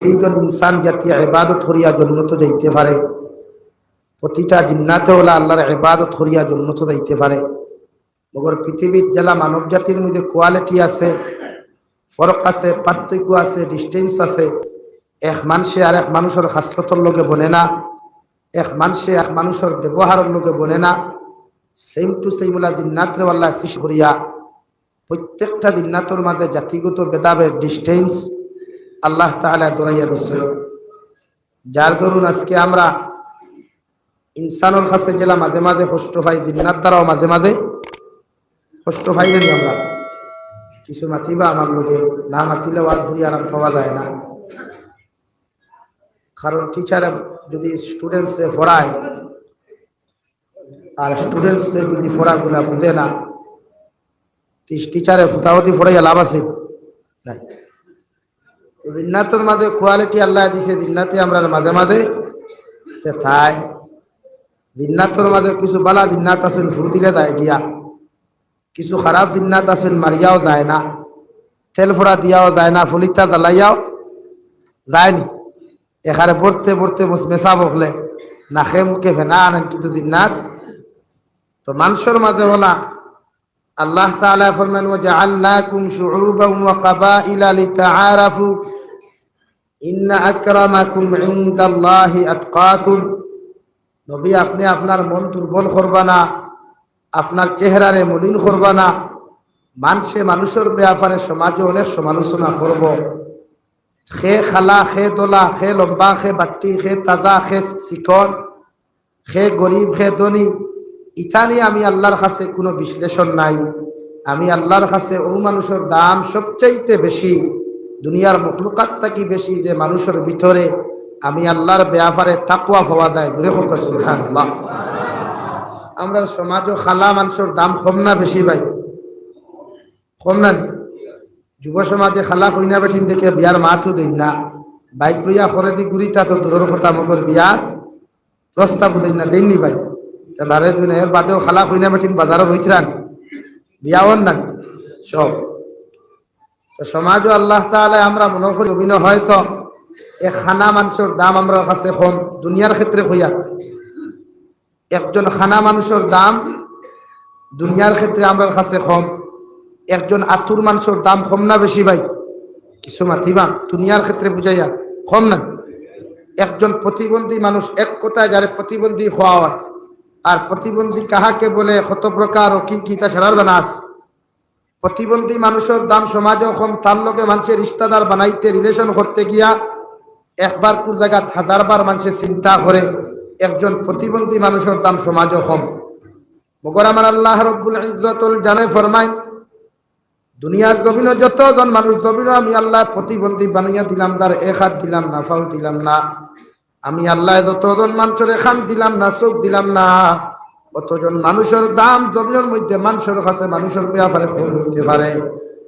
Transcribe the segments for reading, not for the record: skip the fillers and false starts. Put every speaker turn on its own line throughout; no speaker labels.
এইজন ইনসান জাতি ইবাদত করিয়া জন্নত যাইতে পারে, প্রতিটা জিন্নাতে হলা আল্লাহর ইবাদত করিয়া জন্নত যাইতে পারে। মগর পৃথিবীর জেলা মানব জাতির মধ্যে কোয়ালিটি আছে, ফরক আছে, পার্থক্য আছে, ডিস্টেন্স আছে। এক মানুষে আর এক মানুষের খাসলতর লগে বনে না, এক মানুষে এক মানুষের ব্যবহারের লগে বনে না। সেম টু সেম ওলা দিননাত্রে আল্লাহ সৃষ্টি করিয়া প্রত্যেকটা দিননাথর মাঝে জাতিগত ভেদাভেদ ডিস্টেন্স আল্লাহ তাআলা দৌড়াইয়া দিচ্ছে। যার দরুন আজকে আমরা ইনসানের কাছে গেলা মাঝে মাঝে কষ্ট পাই, দিননাথ দ্বারাও মাঝে মাঝে কষ্ট পাই। জানি আমরা কিছু মাতিবা আমার লোকে না মাতিলে ওয়াজ করি আরাম পাওয়া যায় না। কারণ টিচারে যদি স্টুডেন্টসে পড়ায় আর স্টুডেন্টসে যদি পড়াগুলা বুঝে না, টিচারে ফুতাহতি পড়াইয়া লাভ আছে নাই। দিননাথর মাঝে কোয়ালিটি আল্লাহ দিছে, দিননাথে আমরা মাঝে মাঝে সে থাই। দিননাথর মাঝে কিছু বালা দিননাথ আছেন ফু দিলে যায় দিয়া, কিছু খারাপ দিননাথ আছেন মারিয়াও যায় না, তেল ফোড়া দিয়াও যায় না, ফলিতা জ্বালাইয়াও যায়নি। এখানে পড়তে পড়তে মেশা বকলে নাকে মুখে ফেনা আনেন, কিন্তু দিননাথ তো মানুষের মাঝে হলা আল্লাহ তাআলা ফরমান ওয়াজআলনাকুম শুউবান ওয়া কাবাইলা লিতাআরাফু ইন্না আকরামাকুম ইনদাল্লাহি আতকাকুম। নবী আপনি আপনার মন দুর্বল করবা না, আপনার চেহারারে মলিন করবা না। মানুষে মানুষের ব্যাপারে সমাজে অনেক সমালোচনা করব, খে খালা, খে দোলা, খে লম্বা, খে বাট্টি, খে তাজা, খে চিকন, খে গরিব, খে ধনী। ইতানি আমি আল্লাহর কাছে কোনো বিশ্লেষণ নাই। আমি আল্লাহর কাছে ও মানুষের দাম সবচাইতে বেশি, দুনিয়ার মখলুকাত থাকি বেশি, যে মানুষের ভিতরে আমি আল্লাহর ব্যাপারে তাকওয়া পাওয়া যায়। জোরে হোক সুবহানাল্লাহ। আমরা সমাজও খালা মানুষের দাম কম না বেশি ভাই? কম না? যুব সমাজে খালা কইনা বেঠিন দেখে বিয়ার মাথু দিন না, বাইক লইয়া করে দি গুড়িতা তো দূরের কথা, মগর বিয়ার প্রস্তাব দিন না, দেননি ভাই। ধারে দুই না, এর বাদেও খালা কইনা বেঠিন বাজারও রইছিলেন বিয়াওয়ান না সব। তো সমাজও আল্লাহ তাআলা আমরা মনে করি অভিনয় হয়তো এক খানা মানুষের দাম আমরা কাছে কম। দুনিয়ার ক্ষেত্রে কইয়া একজন খানা মানুষের দাম দুনিয়ার ক্ষেত্রে আমরা কাছে কম। একজন আতুর মানুষের দাম কম না বেশি ভাই? কিছু মাতিবা দুনিয়ার ক্ষেত্রে বুঝাইয়া কম না। একজন প্রতিবন্ধী মানুষ, এক কথায় যারে প্রতিবন্ধী হওয়া হয়, আর প্রতিবন্ধী কাহাকে বলে, কত প্রকার ও কি কি তা সারার জানা আছে। প্রতিবন্ধী মানুষের দাম সমাজেও কম, তার লগে মানুষের রিশতাদার বানাইতে রিলেশন করতে গিয়া একবার কোন জায়গা হাজারবার মানুষের চিন্তা করে। একজন প্রতিবন্ধী মানুষের দাম সমাজেও কম। মগর আমার আল্লাহ রব্বুল ইজ্জতুল জানে ফরমায়, দুনিয়ার জমিনে যতজন মানুষ জমিনে আমি আল্লাহ প্রতিবন্ধী বানাইয়া দিলাম, তার এক হাত দিলাম না, ফাও দিলাম না। আমি আল্লাহ যতজন মানুষের খান দিলাম না, চোখ দিলাম না, অতজন মানুষের দাম জমিনের মধ্যে মানুষের কাছে মানুষের ব্যাপারে কম হইতে পারে।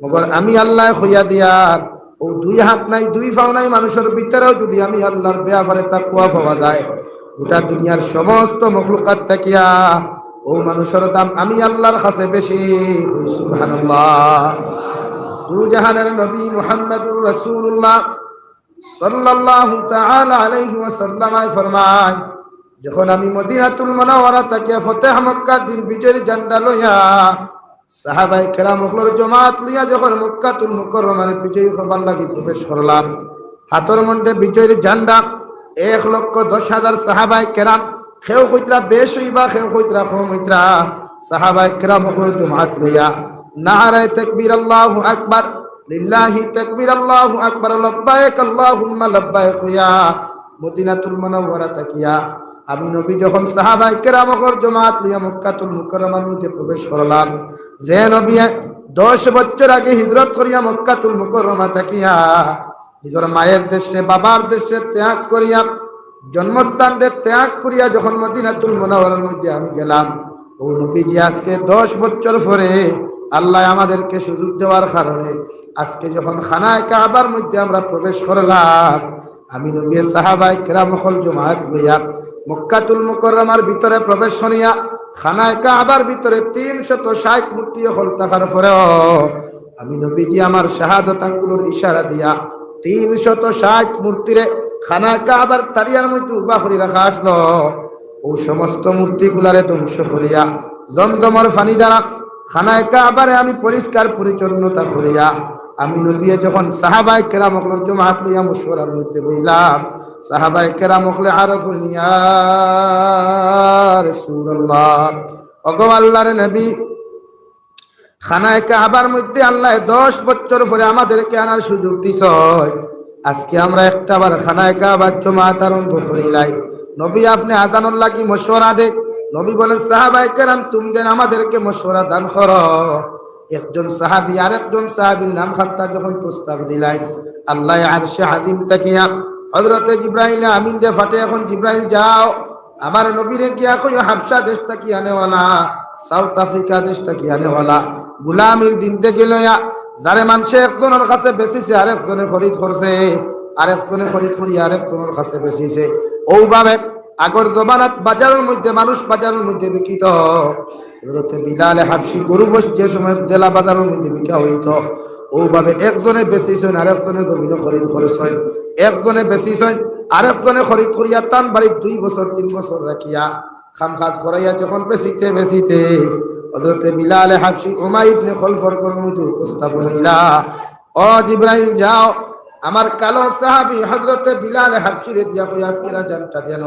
মগর আমি আল্লাহ হইয়া দিয়ার ও দুই হাত নাই, দুই পাও নাই, মানুষের ভিতরেও যদি আমি আল্লাহর ব্যাপারে তাকওয়া পাওয়া যায়, গোটা দুনিয়ার সমস্ত মখলুকাত থাকিয়া ও মানুষের দাম আমি আল্লাহর কাছে বেশি। সুবহানাল্লাহ। দু জাহানের নবী মুহাম্মদুর রাসূলুল্লাহ সাল্লাল্লাহু তাআলা আলাইহি ওয়াসাল্লাম ফরমায়, যখন আমি মদিনাতুল মুনাওয়ারা থেকে ফতেহ মক্কার দিন বিজয়ের ঝান্ডা লইয়া সাহাবায়ে কেরামর জামাত লইয়া যখন মক্কাতুল মুকাররমার বিজয়ী হবার লাগি প্রবেশ করলাম, হাতের মধ্যে বিজয়ের ঝান্ডা, 1,10,000 সাহাবায়ে কেরাম, কেউ কইতরা বেশ হইবা, কেউ কইতরা কম হইতরা, সাহাবায়ে কেরামর জামাত লইয়া নারায়ে তাকবীর আল্লাহু আকবার, লিল্লাহি তাকবীর আল্লাহু আকবার, লাব্বাইক আল্লাহুম্মা লাব্বাইক হইয়া মদিনাতুল মুনাওয়ারা তাকিয়া আমি নবী যখন সাহাবায়ে কেরামর জামাত লইয়া মক্কাতুল মুকাররমার মধ্যে প্রবেশ করলাম, যে নবী 10 বছর আগে হিজরত করিয়া মক্কাতুল মুকাররমা তাকিয়া নিজের মায়ের দেশে বাবার দেশে ত্যাগ করিয়া জন্মস্থানকে ত্যাগ করিয়া যখন মদিনাতুল মুনাওয়ারার মধ্যে আমি গেলাম, ও নবীজি আজকে 10 বছর পরে আল্লাহ আমাদেরকে সুযোগ দেওয়ার কারণে আজকে যখন খানায়ে কাবার মধ্যে আমরা প্রবেশ করলাম, আমি নবী সাহাবায়ে কেরামর জামাত লইয়া মক্কাতুল মুকাররমার ভিতরে প্রবেশ করিয়া খানায়ে কাবার ভিতরে 360 মূর্তি হল থাকার পরেও আমি নবীজি আমার শাহাদাত আঙ্গুলের ইশারা দিয়া 360 মূর্তিরে খানা কাবার তারিয়ার মধ্যে উবা করে রাখা আসলো। ও সমস্ত মূর্তিগুলারে ধ্বংস করিয়া জমজমের পানি দ্বারা খানায় কাবারে আমি পরিষ্কার পরিচ্ছন্নতা করিয়া আমি নবী যখন সাহাবায়ে কেরাম হকলের জমাত লইয়া মশওয়ারার মধ্যে বইলাম, সাহাবায়ে কেরাম হকলে আরফুন ইয়া রাসূলুল্লাহ, ওগো আল্লাহর নবী, খানায় কাবার মধ্যে আল্লাহ 10 বছর পরে আমাদেরকে আনার সুযোগ দিছ, আজকে আমরা একটাবার খানায় কাবার জমাত আরম্ভ করিলাই। নবী আপনি আদানুর লাগি মশওয়ারা দে। নবী বলেন সাহাবায়ে কেরাম তুমি দেন আমাদেরকে মশওয়ারা দান করো। একজন সাহাবী আরেকজন সাহাবীর নাম খাত্তা যখন প্রস্তাব দিলেন, আল্লাহ আরশে আযীম তাকিয়া হযরতে জিবরাইল আমিন দে ফাটে, এখন জিবরাইল যাও আমার নবীরে গিয়া কইও হাবশা দেশ থেকে আনেওয়ালা, সাউথ আফ্রিকা দেশ থেকে আনেওয়ালা গোলামির দিন থেকে লইয়া যারে মানুষে একজনের কাছে বেচিছে আরেকজনে খরিদ করছে, আরেকজনে খরিদ করি আরেকজনের কাছে বেচিছে। ওভাবে আগর জমানাত বাজারের মধ্যে মানুষ বাজারের মধ্যে বিকিত। হযরতে বিলাল হাবশি গরু বস যে সময় জেলা বাজারের মধ্যে বিকা হইত, ওভাবে একজনে বেচিছেন আরেকজনে জমিনে খরিদ করেছেন, একজনে বেচিছেন আরেকজনে খরিদ করিয়া টান বাড়ি 2 বছর 3 বছর রাখিয়া খামখাত করাইয়া যখন বেচিতে বেচিতে হযরতে বিলাল হাবশি উমাই ইবনে খলফর মধ্যে উপস্থাপন হইলা, ও জিবরাইল যাও আমার কালো সাহাবী হযরতে বিলাল হাবশি রে দিয়া কই আজকে জানটা যেন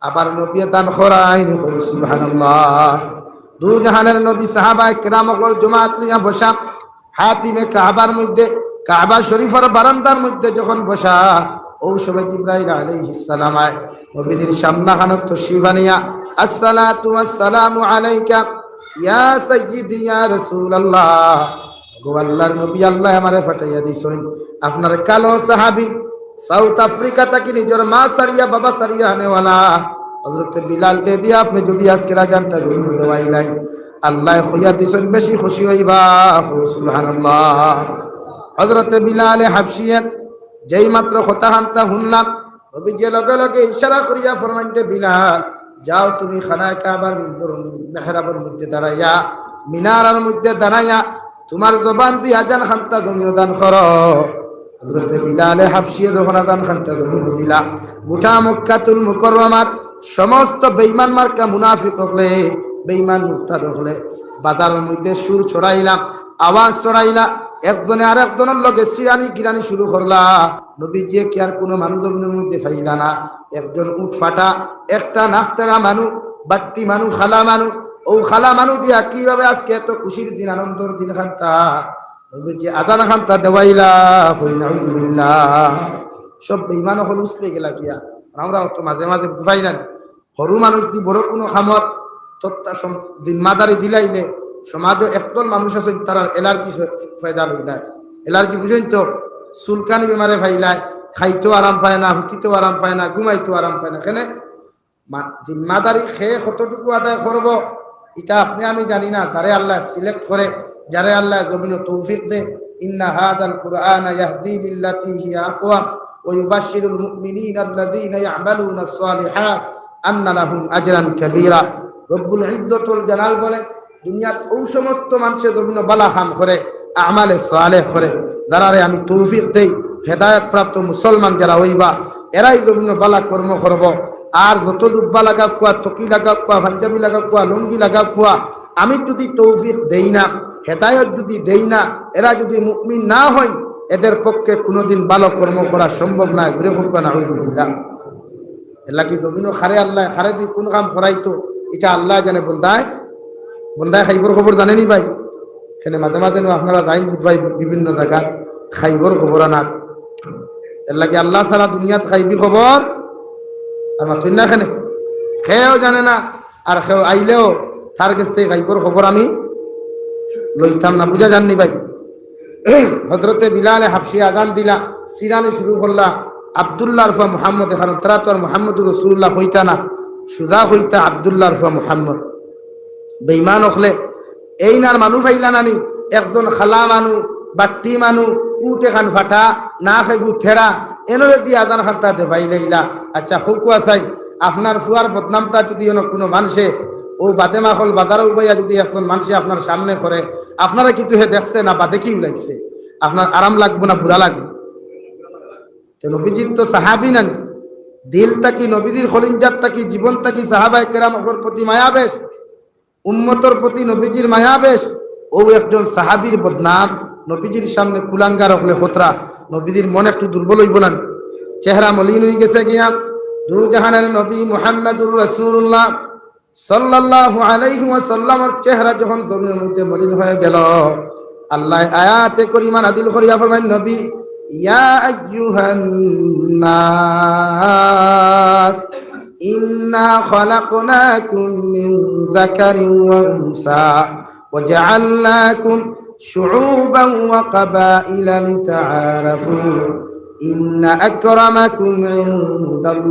আবার নবী দান করাইনি। সুবহানাল্লাহ। দু জাহানের নবী সাহাবায়ে কেরামর জমাত লিয়া বসা হাতিমে কাবার মধ্যে, কাবা শরীফের বারান্দার মধ্যে যখন বসা, ও সময় জিবরাইল আলাইহিস সালাম আয় নবীদের সামনে হানত তশরিফ আনিয়া আসসালাতু ওয়াসসালামু আলাইকা ইয়া সাইয়্যিদি ইয়া রাসূলুল্লাহ, গো আল্লাহর নবী আল্লাহ আমারে ফাটাইয়া দিছেন আপনার কালো সাহাবী সাউথ আফ্রিকা থেকে নিজের মা সারিয়া বাবা সারিয়া আনেওয়ালা হযরতে বিলাল দে দিয়া আপনি যদি আজকে রাজানটা ধন্য দেওয়াই নাই আল্লাহ খুইয়া দিছেন বেশি খুশি হইবা। সুবহানাল্লাহ। হযরতে বিলাল হাবশিয়া যেই মাত্র কথা হান্তা শুনলাম, নবী যে লগে লগে ইশারা করিয়া ফরমাইতে বিলাল যাও তুমি খানায় কাবার মেহরাবের মধ্যে দাঁড়াইয়া মিনারের মধ্যে দাঁড়াইয়া তোমার জবান দিয়ে আজান খান্তা ধন্য দান করো। হযরতে বিলাল হাবশিয়া যখন আজান খান্তা ধন্য দিলা, গোটা মক্কাতুল মুকাররমার সমস্ত বেঈমান মার্কা মুনাফিক হলে বেঈমান মুরতাদ হলে বাজারের মধ্যে সুর ছড়াইলাম, আওয়াজ ছড়াইলা, একজনে আর একজনের লগে সিরানি গিরানি শুরু করলা। নবীজি কি আর কোনো মানুষ জমিনের মধ্যে ফাইলা না, একজন উঠ ফাটা একটা নাখতারা মানু বাট্টি মানু খালা মানু, ও খালা মানু দিয়া কিভাবে আজকে এত খুশির দিন আনন্দের দিন খান্তা নবীজি আজান খান্তা দেওয়াইলা। নাউযুবিল্লাহ। সব বেঈমান হল উসলে গেলা গিয়া। আমরা তো মাঝে মাঝে দুভাই না সরু মানুষ দি বড় কোনো খামর তত্তা দিনমাদারি দিলাইলে সমাজে একদল মানুষ আছে তারা এলার্জি ফায়দা লইলায়। এলার্জি বুঝেন তো, চুলকানি বেমারে ফাইলায়, খাইতেও আরাম পায় না, হুতিতেও আরাম পায় না, ঘুমাইতেও আরাম পায় না। কেন জিম্মাদারি খেয়ে কতটুকু আদায় করব এটা আপনি আমি জানি না, যারে আল্লাহ সিলেক্ট করে, যারে আল্লাহ জমিনে তৌফিক দে। ইন্না হাযাল কুরআনা ইয়াহদি লিল্লাতী হিয়া আকওয়াম ওয়া ইউবাশশিরুল মুমিনিনা আল্লাযীনা ইয়া'মালুনাস সালিহাত আন্না লাহুম আজরান কাবীরা। রব্বুল ইজ্জতুল জালাল বলেন দুনিয়াত ওই সমস্ত মানুষের জমিনে বালা কাম করে, আমালে সালেহ করে, যারারে আমি তৌফিক দেই, হেদায়েত প্রাপ্ত মুসলমান যারা হইবা এরাই জমিনে বালা কর্ম করব। আর যত দুব্বা লাগা কুয়া, টকি লাগা কুয়া, পাঞ্জাবি লাগা কুয়া, লুঙ্গি লাগা কুয়া, আমি যদি তৌফিক দেই না, হেদায়েত যদি দেই না, এরা যদি মুমিন না হয়, এদের পক্ষে কোনোদিন ভালো কর্ম করা সম্ভব নয়। ঘুরে হোক না আউযুবিল্লাহ। এলা কি জমিনও খারে আল্লাহ খারে দি কোন কাম করাইতো এটা আল্লাহ জানে। বন্দায় বন্দায় খাইবর খবর জানেনি ভাই? এখানে মাঝে মাঝে আপনারা যাইন ভাই বিভিন্ন জায়গা খাইবর খবর আনা। এর লাগে আল্লাহ সারা দুনিয়াত খাইবি খবর আর মাথুন না, এখানে খেয়েও জানে না, আর খেয়ে আইলেও তার কাছ থেকে খাইবর খবর আমি লইতাম না। বুঝা জাননি ভাই? হযরতে বিলাল হাবশি আযান দিলা, সিরানি শুরু করলা, আব্দুল্লাহ রফা মুহাম্মদ, এখন তারা তো আর মুহাম্মদুর রাসূলুল্লাহ হইতা না, সুদা হইতা আব্দুল্লাহ রফা মুহাম্মদ। বেঈমান হলে এই নার মানুষ ফাইলা নানি, একজন খালা মানু বাট্টি মানু উট এখান ফাটা না খেগু থেরা এনরে দিয়ে আদান খান্তাতে বাইলাইলা। আচ্ছা হুকু আসাই আপনার ফুয়ার বদনামটা যদি কোনো মানুষে ও বাদে মাখল বাজারে উবাইয়া যদি এখন মানুষে আপনার সামনে করে, আপনারা কিন্তু হে দেখছে না বাদে কি লাগছে, আপনার আরাম লাগবো না বুড়া লাগবে? তো নবীজির তো সাহাবী নানি, দিল তাকি নবীজির খলিঞ্জাত তাকি জীবন তাকি সাহাবায়ে কেরামের প্রতি মায়াবেশ, উম্মতর প্রতি নবীজির মায়াবেশ। ও একজন সাহাবীর বদনাম নবীজির সামনে কুলাঙ্গার হলে খতরা, নবীজির মন একটু দুর্বল হইব না? চেহারা মলিন হয়ে গেছে গিয়া। দু জাহানের নবী মুহাম্মদুর রাসূলুল্লাহ সাল্লাল্লাহু আলাইহি ওয়াসাল্লামের চেহারা যখন জমিনের মধ্যে মলিন হয়ে গেল, আল্লাহ আয়াতে করিমা নাযিল করিয়া ফরমায়, নবী ইয়া আইয়ুহান নাস ইন্না খালাকনাকুম মিন যাকারিন ওয়া উনসা ওয়া জাআলনাকুম শুউবান ওয়া কাবাইলা লিতাআরাফু ইন্না আকরামাকুম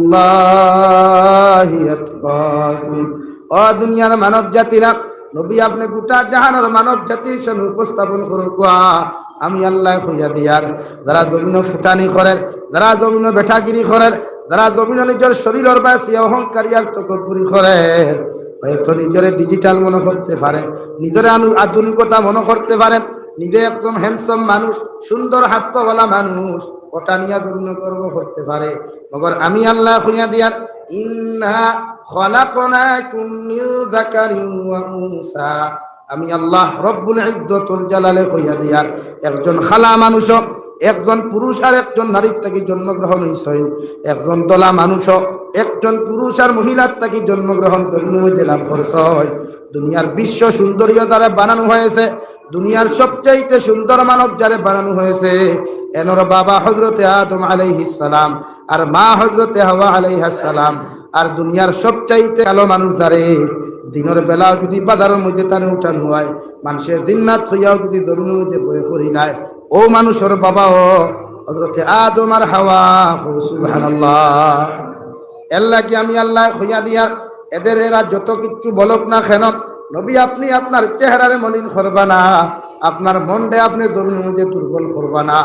ইনদাল্লাহি আতকাকুম। ও দুনিয়ার মানব জাতিরা, নবী আপনি গোটা জাহানের মানব জাতির সামনে উপস্থাপন করুক, আমি আল্লাহ হইয়া দিয়ার যারা জমিন ফুটানি করেন, যারা জমিন বেঠাগিরি করেন, যারা জমিন নিজের শরীরের বাসি অহংকারী আর তকব্বুরি করে, হয়তো নিজের ডিজিটাল মনে করতে পারে, নিজের আধুনিকতা মনে করতে পারেন, নিজে একদম হ্যান্ডসাম মানুষ, সুন্দর হাত পাওয়ালা মানুষ, ওটা নিয়ে জমিন গর্ব করতে পারে। মগর আমি আল্লাহ হইয়া দিয়ার ইন্না খালাকনাকুম মিন যাকারিন ওয়া উনসা, আমি আল্লাহ রব্বুল ইজ্জতুল জালালে হইয়া দিয়ার একজন খালা মানুষ, একজন পুরুষ আর একজন নারীর থেকে জন্মগ্রহণ হইছে, একজন দলা মানুষ একজন পুরুষ আর মহিলার থেকে জন্মগ্রহণ জন্মে লাভ করছে। দুনিয়ার বিশ্ব সুন্দরীয় দ্বারা বানানো হয়েছে, দুনিয়ার সবচাইতে সুন্দর মানব যারে বানানো হয়েছে এনর বাবা হযরতে আদম আলাইহিস সালাম আর মা হযরতে হাওয়া আলাইহিস সালাম। আর দুনিয়ার সবচাইতে আলো মানুষ যারে দিনের বেলা যদি বাজারের মধ্যে টানে উঠানো হয়, মানুষের দিননাথ হইয়াও যদি জমিনের মধ্যে বয়ে করিলায়, ও মানুষের বাবা ও হযরতে আদম আর হাওয়া। সুবহানাল্লাহ। আল্লাহ কি আমি আল্লাহ হইয়া দিয়া এদের এরা যত কিছু বলক না কেন, নবী আপনি আপনার চেহারারে মলিন করবা না, আপনার মনটা আপনি জমিনের মধ্যে দুর্বল করবা না।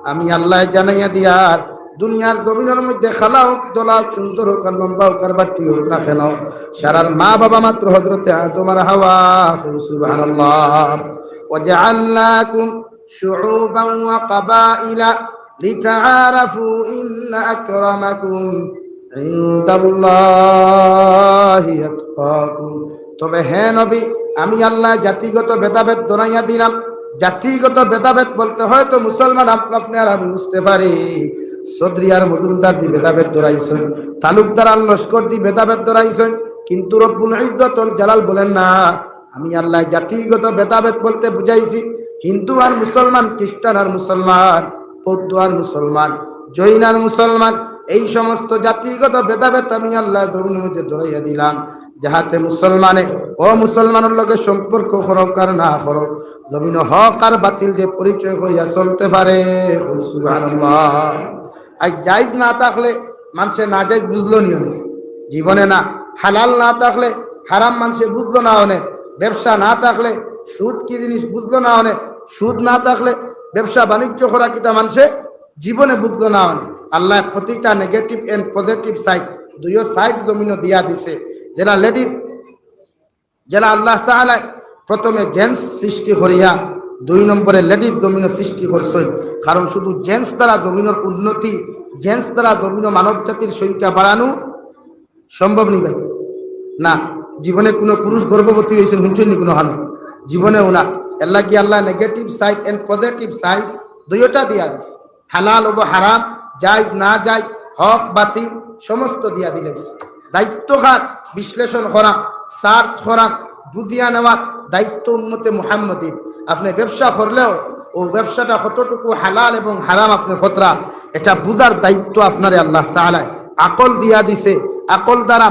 আমি আল্লাহ জানাইয়া দিয়ার দুনিয়ার জমিনের মধ্যে খালা হোক, দোলা হোক, সুন্দর হোক আর লম্বা হোক আর বাটি হোক না কেন, সারার মা বাবা মাত্র হযরতে আদম আর হাওয়া। সুবহানাল্লাহ। ওয়া জাআলনাকুম শুউবান ওয়া কাবাইলা লিতাআরাফু ইন্না আকরামাকুম ইনদাল্লাহি আতকাকুম। তবে হে নবী, আমি আল্লাহ জাতিগত ভেদাভেদ দনাইয়া দিলাম। জাতিগত ভেদাভেদ বলতে হয়তো মুসলমান আপনি আর আমি বুঝতে পারি, চৌধুরী আর মজুমদার দি ভেদাভেদ দরাইছেন, তালুকদার আর লস্কর দি ভেদাভেদ দরাইছেন, কিন্তু রব্বুল ইজ্জতুল জালাল বলেন না, আমি আল্লাহ জাতিগত ভেদাভেদ বলতে বুঝাইছি হিন্দু আর মুসলমান, খ্রিস্টান আর মুসলমান, বৌদ্ধ আর মুসলমান, জৈন আর মুসলমান, এই সমস্ত জাতিগত ভেদাভেদ আমি আল্লাহ জমিনের মধ্যে দরাইয়া দিলাম, যাহাতে মুসলমানে ও মুসলমানের লগে সম্পর্ক করক আর না করক, জমিন হক আর বাতিল যে পরিচয় করিয়া চলতে পারে। সুবহানাল্লাহ। আর জায়েজ না থাকলে মানুষে না জায়েজ বুঝলো নি অনেক জীবনে, না হালাল না থাকলে হারাম মানুষে বুঝলো না অনেক, ব্যবসা না থাকলে সুদ কি জিনিস বুঝলো না অনেক, সুদ না থাকলে ব্যবসা বাণিজ্য করা কিতা মানুষে জীবনে বুঝলো না অনেক। আল্লাহ প্রতিটা নেগেটিভ এন্ড পজিটিভ সাইড, দুইও সাইড জমিন দিয়া দিছে। যারা লেডি, যারা আল্লাহ তাআলা প্রথমে জেন্টস সৃষ্টি করিয়া 2 নম্বরে লেডিস জমিন সৃষ্টি করছেন, কারণ শুধু জেন্টস দ্বারা জমিনের উন্নতি, জেন্টস দ্বারা জমিন মানব জাতির সংখ্যা বাড়ানো সম্ভব নি ভাই না। জীবনে কোনো পুরুষ গর্ভবতী হয়েছেন শুনছেন নি কোনো হানো? জীবনেও না। আল্লাহ কি Allah negative side and positive side দুইটা দিয়া দিছে, হালাল ও হারাম, জায়েজ না জায়েজ, হক বাতিল সমস্ত দিয়া দিলেছে। দায়িত্বঘাত বিশ্লেষণ করা, সার্চ করা, বুঝিয়া নেওয়ার দায়িত্ব উম্মতে মুহাম্মদীর। আপনি ব্যবসা করলেও ও ব্যবসাটা কতটুকু হালাল এবং হারাম আপনার খতরা, এটা বুঝার দায়িত্ব আপনারে আল্লাহ তাআলা আকল দিয়া দিছে। আকল দ্বারা,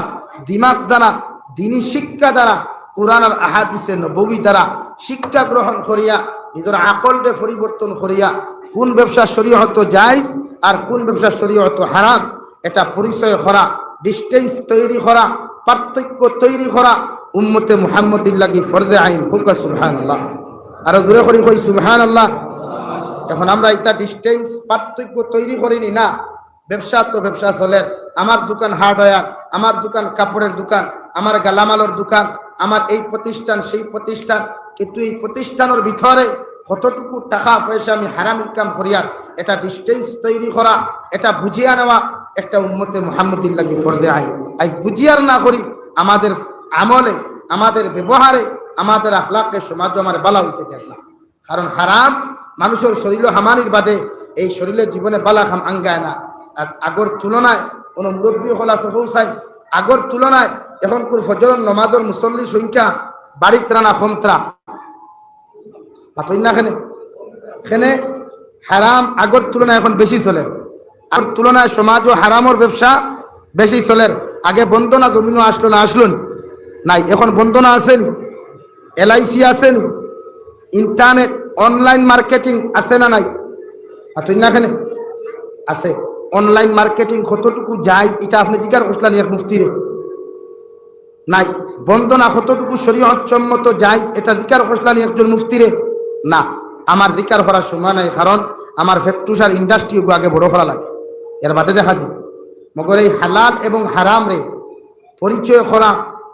দিমাগ দ্বারা, দিনী শিক্ষা দ্বারা, কুরআন আর আহাদিসে নববী দ্বারা শিক্ষা গ্রহণ করিয়া নিজের আকলকে পরিবর্তন করিয়া কোন ব্যবসা শরীয়ত জায়েজ আর কোন ব্যবসা শরীয়ত হারাম, এটা পরিচয় করা, ডিস্টেন্স তৈরি করা, পার্থক্য তৈরি করা উম্মতে মুহাম্মদির লাগি ফরজে আইন। হুকা সুবহানাল্লাহ। আরো দূরে করি কই সুবহানাল্লাহ। এখন আমরা এটা ডিস্টেন্স পার্থক্য তৈরি করিনি না। ব্যবসা তো ব্যবসা চলে, আমার দোকান হার্ডওয়্যার, আমার দোকান কাপড়ের দোকান, আমার গালামালের দোকান, আমার এই প্রতিষ্ঠান সেই প্রতিষ্ঠান, কিন্তু এই প্রতিষ্ঠানের ভিতরে কতটুকু টাকা পয়সা আমি হারাম ইনকাম করিয়ার এটা ডিস্টেন্স তৈরি করা, এটা বুঝিয়া নেওয়া একটা উম্মতে মুহাম্মদীর লাগি ফরজে আইন। আই বুঝিয়ার না করি আমাদের আমলে, আমাদের ব্যবহারে, আমাদের আখলাকে সমাজ আমার বালা হইতে দেয় না। কারণ হারাম মানুষের শরীর হামানির বাদে এই শরীরের জীবনে বালা খাম আঙ্গায় না। আর আগর তুলনায় কোনো মুরব্বী হলা সহসাই আগর তুলনায় এখন কোন ফজর নমাজের মুসল্লির সংখ্যা বাড়িত্রা না কমত্রা পাতই না খেনে হারাম আগর তুলনায় এখন বেশি চলে। আর তুলনায় সমাজ ও হারামর ব্যবসা বেশি চলে। আগে বন্দনা জমিনও আসলো না, আসলো নাই, এখন বন্দনা আসেনি, LIC আসেনি, ইন্টারনেট অনলাইন মার্কেটিং আছে না নাই? পাতই না আছে। অনলাইন মার্কেটিং কতটুকু যায় এটা আপনি জিজ্ঞাসা করছিলেন এক মুফতিরে নাই। বন্দনা কতটুকু শরীয়ত সম্মত যায় এটা জিজ্ঞাসা করছিলেন একজন মুফতিরে না। আমার জিজ্ঞাসা করার সময় নাই, কারণ আমার ফ্যাক্টরির ইন্ডাস্ট্রি আগে বড় করা লাগে। এর বাদে দেখা যায় মগর এই হালাল এবং হারাম রে পরিচয় করা,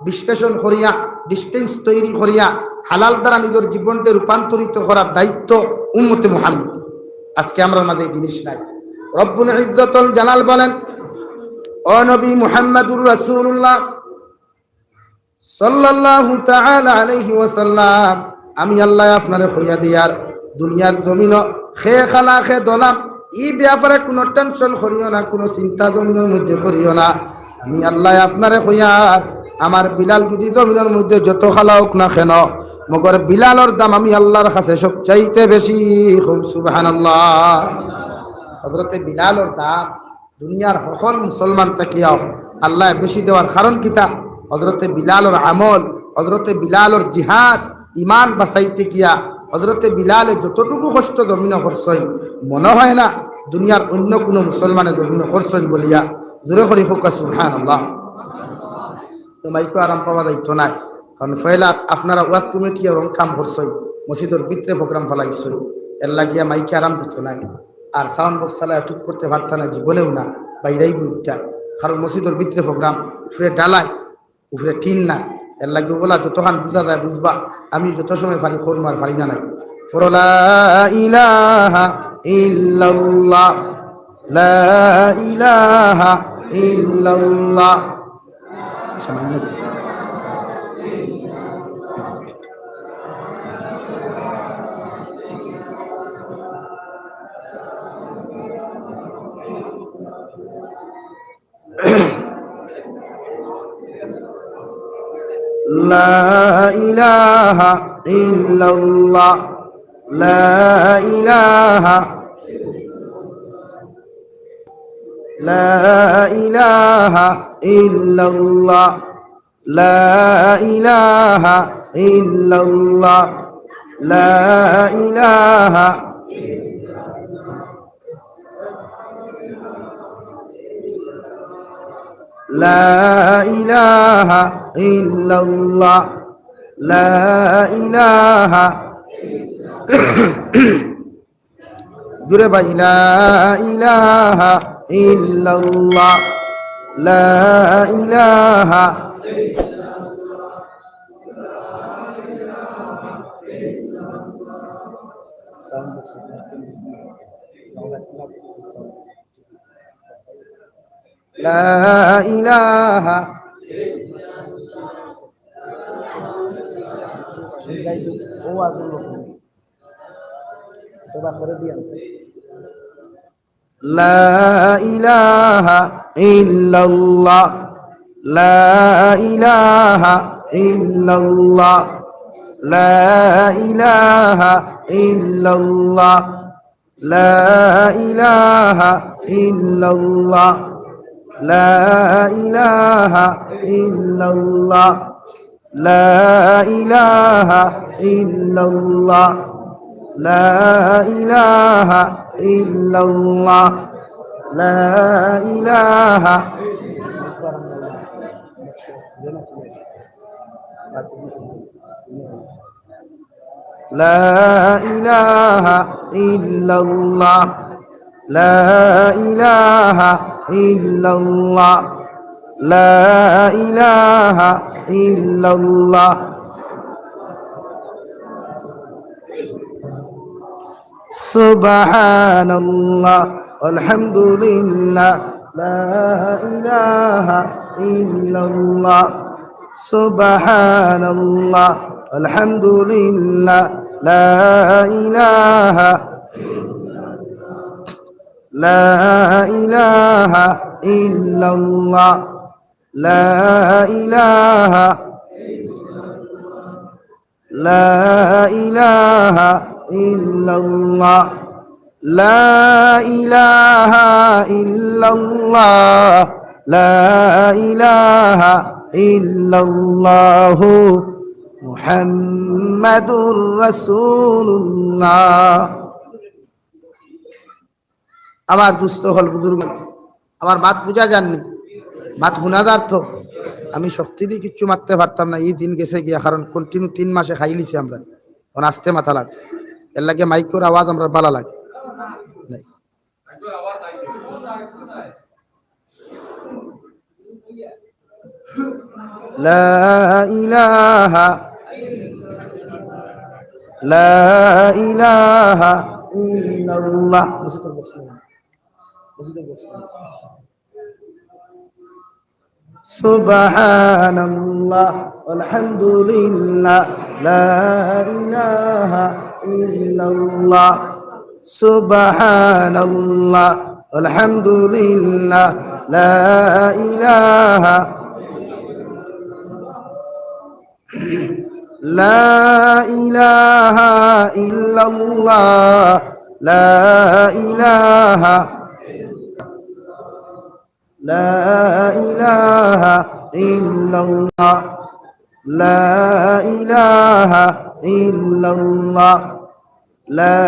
বিশ্লেষণ করিয়া ডিস্টেন্স তৈরি করিয়া হালাল দ্বারা নিজের জীবনকে রূপান্তরিত করার দায়িত্ব উম্মতে মুহাম্মদ। আজকে আমরা মাঝে জিনিস নাই। রব্বুল ইজ্জতুল জালাল বলেন, ও নবী মুহাম্মদুর রাসূলুল্লাহ সাল্লাল্লাহু তাআলা আলাইহি ওয়াসাল্লাম, আমি আল্লাহ আপনারে কইয়া দিয়ার দুনিয়ার জমিন খে খালা খে দলাম এই ব্যাপারে কোনো টেনশন করিও না, কোনো চিন্তা জমিনের মধ্যে করিও না। আমি আল্লাহ আপনারে কইয়ার আমার বিলাল যদি জমিনের মধ্যে যত খালা হোক না কেন, মগর বিলালর দাম আমি আল্লাহর কাছে সবচাইতে বেশি। সুবহানাল্লাহ। হযরতে বিলালর দাম দুনিয়ার সকল মুসলমান তাকিয়াও আল্লাহ বেশি দেওয়ার কারণ কিতা? হযরতে বিলালর আমল, হযরতে বিলালর জিহাদ, ইমান বাঁচাইতে গিয়া হযরতে বিলালে যতটুকু কষ্ট জমিন করছেন মনে হয় না দুনিয়ার অন্য কোনো মুসলমানে জমিন করছেন বলিয়া। জোরে করি হোক সুবহানাল্লাহ। তো মাইকো আরাম পাওয়া দায়িত্ব নাই, কারণ ফয়লা আপনারা ওয়াজ কমিটি এবং কাম করছেন, মসজিদের ভিতরে প্রোগ্রাম ফেলাইছেন, এর লাগিয়া মাইকে আরাম দিত নাই। আর সাউন্ড বক্স চালায় ঠিক করতে পারত না, জীবনেও না, বাইরেই বুঝটা। কারণ মসজিদের ভিতরে প্রোগ্রাম, উপরে ডালায়, উপরে টিন না, এর লাগে ওগুলা যতক্ষণ বুঝা যায় বুঝবা। আমি যত সময় পারি করবো আর পারি না নাই। লা ইলাহা ইল্লাল্লাহ, লা ইলাহা ইল্লাল্লাহ। সামান্য لا إله إلا الله، لا إله، لا إله إلا الله، لا إله إلا الله، لا إله لا إله إلا الله، لا إله جرب لا إله إلا الله، لا إله لا إله لا إله إلا الله، لا إله إلا الله، لا إله إلا الله، لا إله إلا الله، لا إله إلا الله، لا إله إلا الله، لا إله إلا الله، لا إله لا إله إلا الله، لا إله إلا الله، لا إله إلا الله। সুবহানাল্লাহ আলহামদুলিল্লাহ লা ইলাহা ইল্লাল্লাহ সুবহানাল্লাহ আলহামদুলিল্লাহ লা ইলাহা ইল্লাল্লাহ লা ইলাহা ইল্লাল্লাহ লা ইলাহা ইল্লাল্লাহ লা ইলাহা ইল্লাল্লাহ মুহাম্মাদুর রাসূলুল্লাহ। আমার দুস্থ হল বুজুর্গ, আমার মাত বুঝা যাননি, মাত হুনাদার তো আমি শক্তি দিয়ে কিচ্ছু মারতে পারতাম না। এই দিন গেছে গিয়া, কারণ কন্টিনিউ 3 মাসে খাই লিছি আমরা, এখন আসতে মাথা লাগ এর লাগে মাইকোর আওয়াজ আমরা ভালো লাগে নাই। লা ইলাহা ইল্লাল্লাহ। সুবহানাল্লাহ আলহামদুলিল্লাহ লা ইলাহা ইল্লাল্লাহ সুবহানাল্লাহ আলহামদুলিল্লাহ লা ইলাহা ইল্লাল্লাহ লা ইলাহা ইল্লাল্লাহ লা ইলাহা ইল্লাল্লাহ লা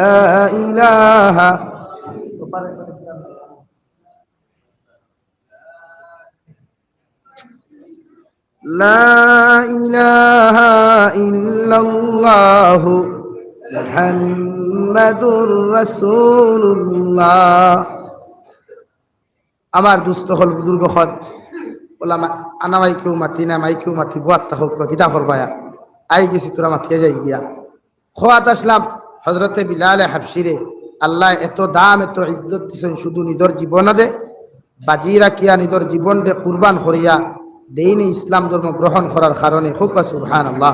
ইলাহা ইল্লাল্লাহ মুহাম্মাদুর রাসূলুল্লাহ। আমার দুস্থ হল বুজুর্গ হল বলা আনা মাইকেও মাতি না মাইকেও মাতি বুয়াত্তা হোক কিতা করবায়া আই গেছি তোরা মাথিয়া যাই গিয়া খোয়াত আসলাম হজরতে বিলাল হাবশিরে। আল্লাহ এত দাম এত ইজ্জত দিছেন, শুধু নিজের জীবন দে বাজি রাখিয়া নিজের জীবন দে কুরবান করিয়া দেইনি ইসলাম ধর্ম গ্রহণ করার কারণে। হোক সুবহানাল্লাহ।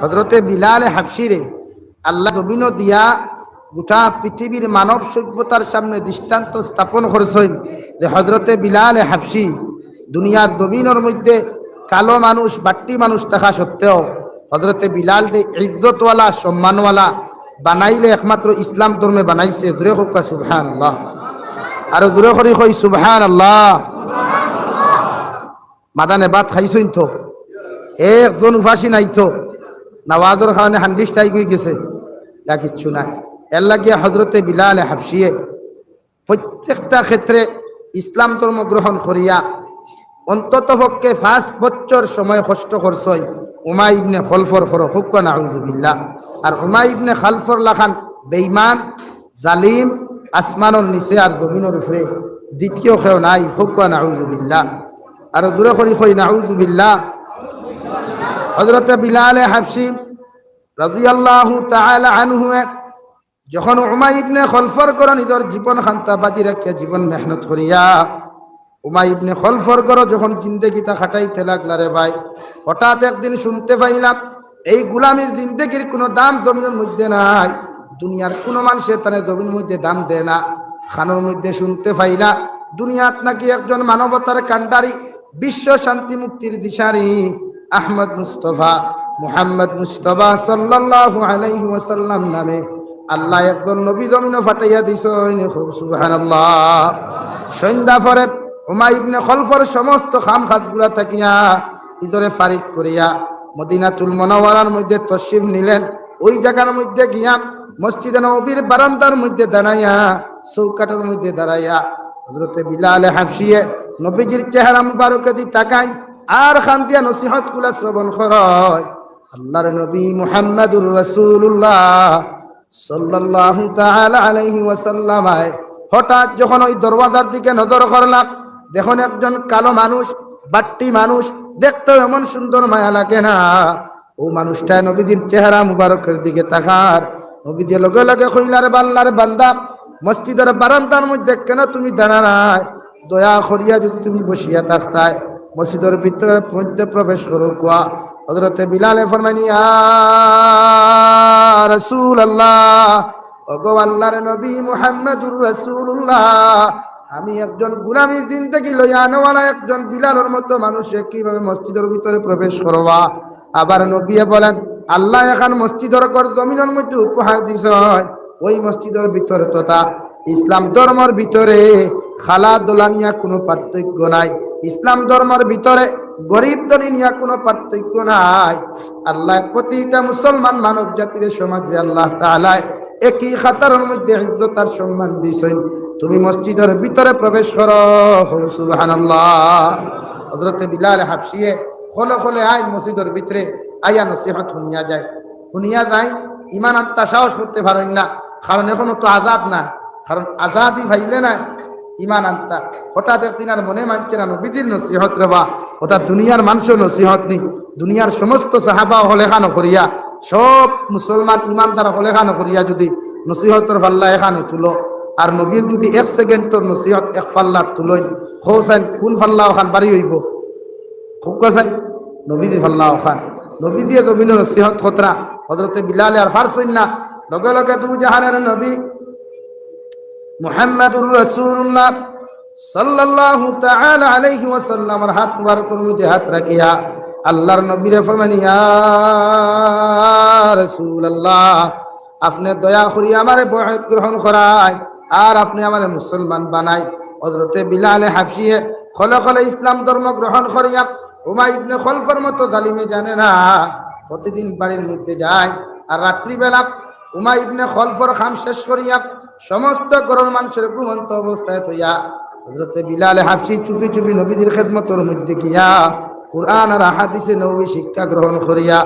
হজরতে বিলাল হাবশিরে আল্লাহ জমিন দিয়া গোটা পৃথিবীর মানব সভ্যতার সামনে দৃষ্টান্ত স্থাপন করেছেন যে হজরতে বিলাল হাবশি দুনিয়ার জমিনের মধ্যে কালো মানুষ বাট্টি মানুষ থাকা সত্ত্বেও হজরতে বিলাল দে ইজ্জতওয়ালা সম্মানওয়ালা বানাইলে একমাত্র ইসলাম ধর্মে বানাইছে। দূরে হোক সুবহানাল্লাহ, আর দূরে করি কই সুবহানাল্লাহ। মাদানে বাত খাইছইন তো একজন উপাসী নাই তো নামাজের কারণে হান্ডিসটাই গই গেছে যা কিচ্ছু নাই। এর লাগিয়া হজরতে বিলাল হাবশিয়ে প্রত্যেকটা ক্ষেত্রে ইসলাম ধর্ম গ্রহণ করিয়া অন্তত পক্ষে 5 বছর সময় কষ্ট করছই। উমাই ইবনে খলফর খর হুক নাউযুবিল্লাহ। আর উমাই ইবনে খালফর লাখান বেঈমান জালিম আসমানের নিচে আর জমিনের উপরে দ্বিতীয় কেউ নাই। হুক নাউযুবিল্লাহ, আর দূরে করি কই নাউযুবিল্লাহ। হযরতে বিলাল হাবশি রাদিয়াল্লাহু তাআলা আনহু যখন উমাই ইবনে খলফর কর নিজের জীবন খান্তা বাজি রাখিয়া জীবন মেহনত করিয়া উমাই ইবনে খলফর কর যখন জিন্দেগিটা খাটাইতে লাগলা রে ভাই, হঠাৎ একদিন শুনতে পাইলাম এই গুলামির জিন্দেগির কোনো দাম জমিনের মধ্যে নাই। দুনিয়ার কোনো মানুষের তানে জমিনের মধ্যে দাম দেয় না। খানোর মধ্যে শুনতে পাইলা দুনিয়াত নাকি একজন মানবতার কান্ডারি বিশ্ব শান্তি মুক্তির দিশারি আহমদ মুস্তফা মুহাম্মদ মুস্তফা সাল্লাল্লাহু আলাইহি ওয়াসাল্লাম নামে আল্লাহ একজন নবী জমিনে ফাটাইয়া দিছেন। সুবহানাল্লাহ। সন্ধ্যা পরে উমাই ইবনে খলফর সমস্ত খাম খাতগুলা থাকিয়া ইদরে ফারিক করিয়া মদিনাতুল মুনাওয়ারার মধ্যে তশরিফ নিলেন। ওই জায়গার মধ্যে গিয়া মসজিদে নববীর বারান্দার মধ্যে দাঁড়াইয়া চৌকাটের মধ্যে দাঁড়াইয়া হযরতে বিলাল হাবশিয়ে নবীজির চেহারা মুবারকে দি তাকায় আর খান দিয়া নসিহত গুলা শ্রবণ করয়। আল্লাহর নবী মুহাম্মাদুর রাসূলুল্লাহ সাল্লাল্লাহু তাআলা আলাইহি ওয়াসাল্লাম হঠাৎ যখন ওই দরওয়াজার দিকে নজর করলাম, দেখুন একজন কালো মানুষ বাট্টি মানুষ, দেখতে এমন সুন্দর মায়া লাগে না। ও মানুষটা নবীজির চেহারা মুবারকের দিকে তাকার, নবী দিয়ে লগে লগে কইলার বাল্লার বান্দা মসজিদের বারান্দার মধ্যে কেন তুমি দাঁড়া নাই? দয়া করিয়া যদি তুমি বসিয়া থাকতাই মসজিদের ভিতরে মধ্যে প্রবেশ করো। কোয়া হযরতে বিলালে ফরমানি ইয়া রাসূলুল্লাহ, ওগো আল্লাহর নবী মুহাম্মদুর রাসূলুল্লাহ, আমি একজন গোলামীর দিন থেকে লইয়া আনাওয়ালা একজন বিলালের মতো মানুষে কিভাবে মসজিদের ভিতরে প্রবেশ করবা? আবার নবী বলেন আল্লাহ এখন মসজিদের ঘর জমিনের মধ্যে উপহার দিছেন, ওই মসজিদের ভিতরে তথা ইসলাম ধর্মের ভিতরে খালা দোলা নিয়ে কোনো পার্থক্য নাই। ইসলাম ধর্মের ভিতরে গরিব ধনী নিয়ে কোনো পার্থক্য নাই। আল্লাহ প্রতিটা মুসলমান মানব জাতির সমাজে আল্লাহ তাআলা একই খাতারের মধ্যে ইজ্জত আর সম্মান দিছেন। তুমি মসজিদের ভিতরে প্রবেশ করো। সুবহানাল্লাহ। হযরতে বিলাল হাবশিয়ে খোলে খোলে আয় মসজিদের ভিতরে আইয়া নসিহত শুনিয়া যায়। ইমান আত্মা সাহস করতে পারেন না, কারণ এখনো তো আজাদ না। কারণ আজাদি ভাইলে না ইমান আত্মা। হঠাৎ একদিন আর মনে মানছে না নবীজির নসিহত রেবা, ওটা দুনিয়ার মানুষের নসিহত নেই। দুনিয়ার সমস্ত সাহাবা হলেখানো করিয়া, সব মুসলমান ইমানদার হলেখানো করিয়া যদি নসিহতর পাল্লা এখানে তুলো, আর নবীর যদি 1 সেকেন্ডের নসিহত এক পাল্লা তুলইন, হোসেন কোন পাল্লা ওখান বাড়ি হইব? খুব কাছে নবীজি পাল্লা ওখান। নবী দিয়ে জমিন নসিহত খতরা। হযরতে বিলাল আর ফারসইন না, লগে লগে দু জাহানের নবী মুহাম্মদুর রাসূলুল্লাহ সাল্লাল্লাহু তাআলা আলাইহি ওয়াসাল্লামের হাত মুবারকের মধ্যে হাত রাখিয়া আল্লাহর নবীরে ফরমান ইয়া রাসূলুল্লাহ, আপনি দয়া করি আমারে বয়ত গ্রহণ করায় আর আপনি আমারে মুসলমান বানাই। হযরতে বিলাল হাবশিয়ে খলে খলে ইসলাম ধর্ম গ্রহণ করিয়া উমাই ইবনে খলফের মতো জালিমে জানে না, প্রতিদিন বাড়ির মধ্যে যায় আর রাত্রিবেলা উমাই ইবনে খলফর খাম শেষ করিয়া সমস্ত গরুর মানুষের ঘুমন্ত অবস্থায় থইয়া হযরতে বিলাল হাবশি চুপি চুপি নবীদের খেদমতের মধ্যে গিয়া কুরআন আর হাদিসে নবী শিক্ষা গ্রহণ করিয়া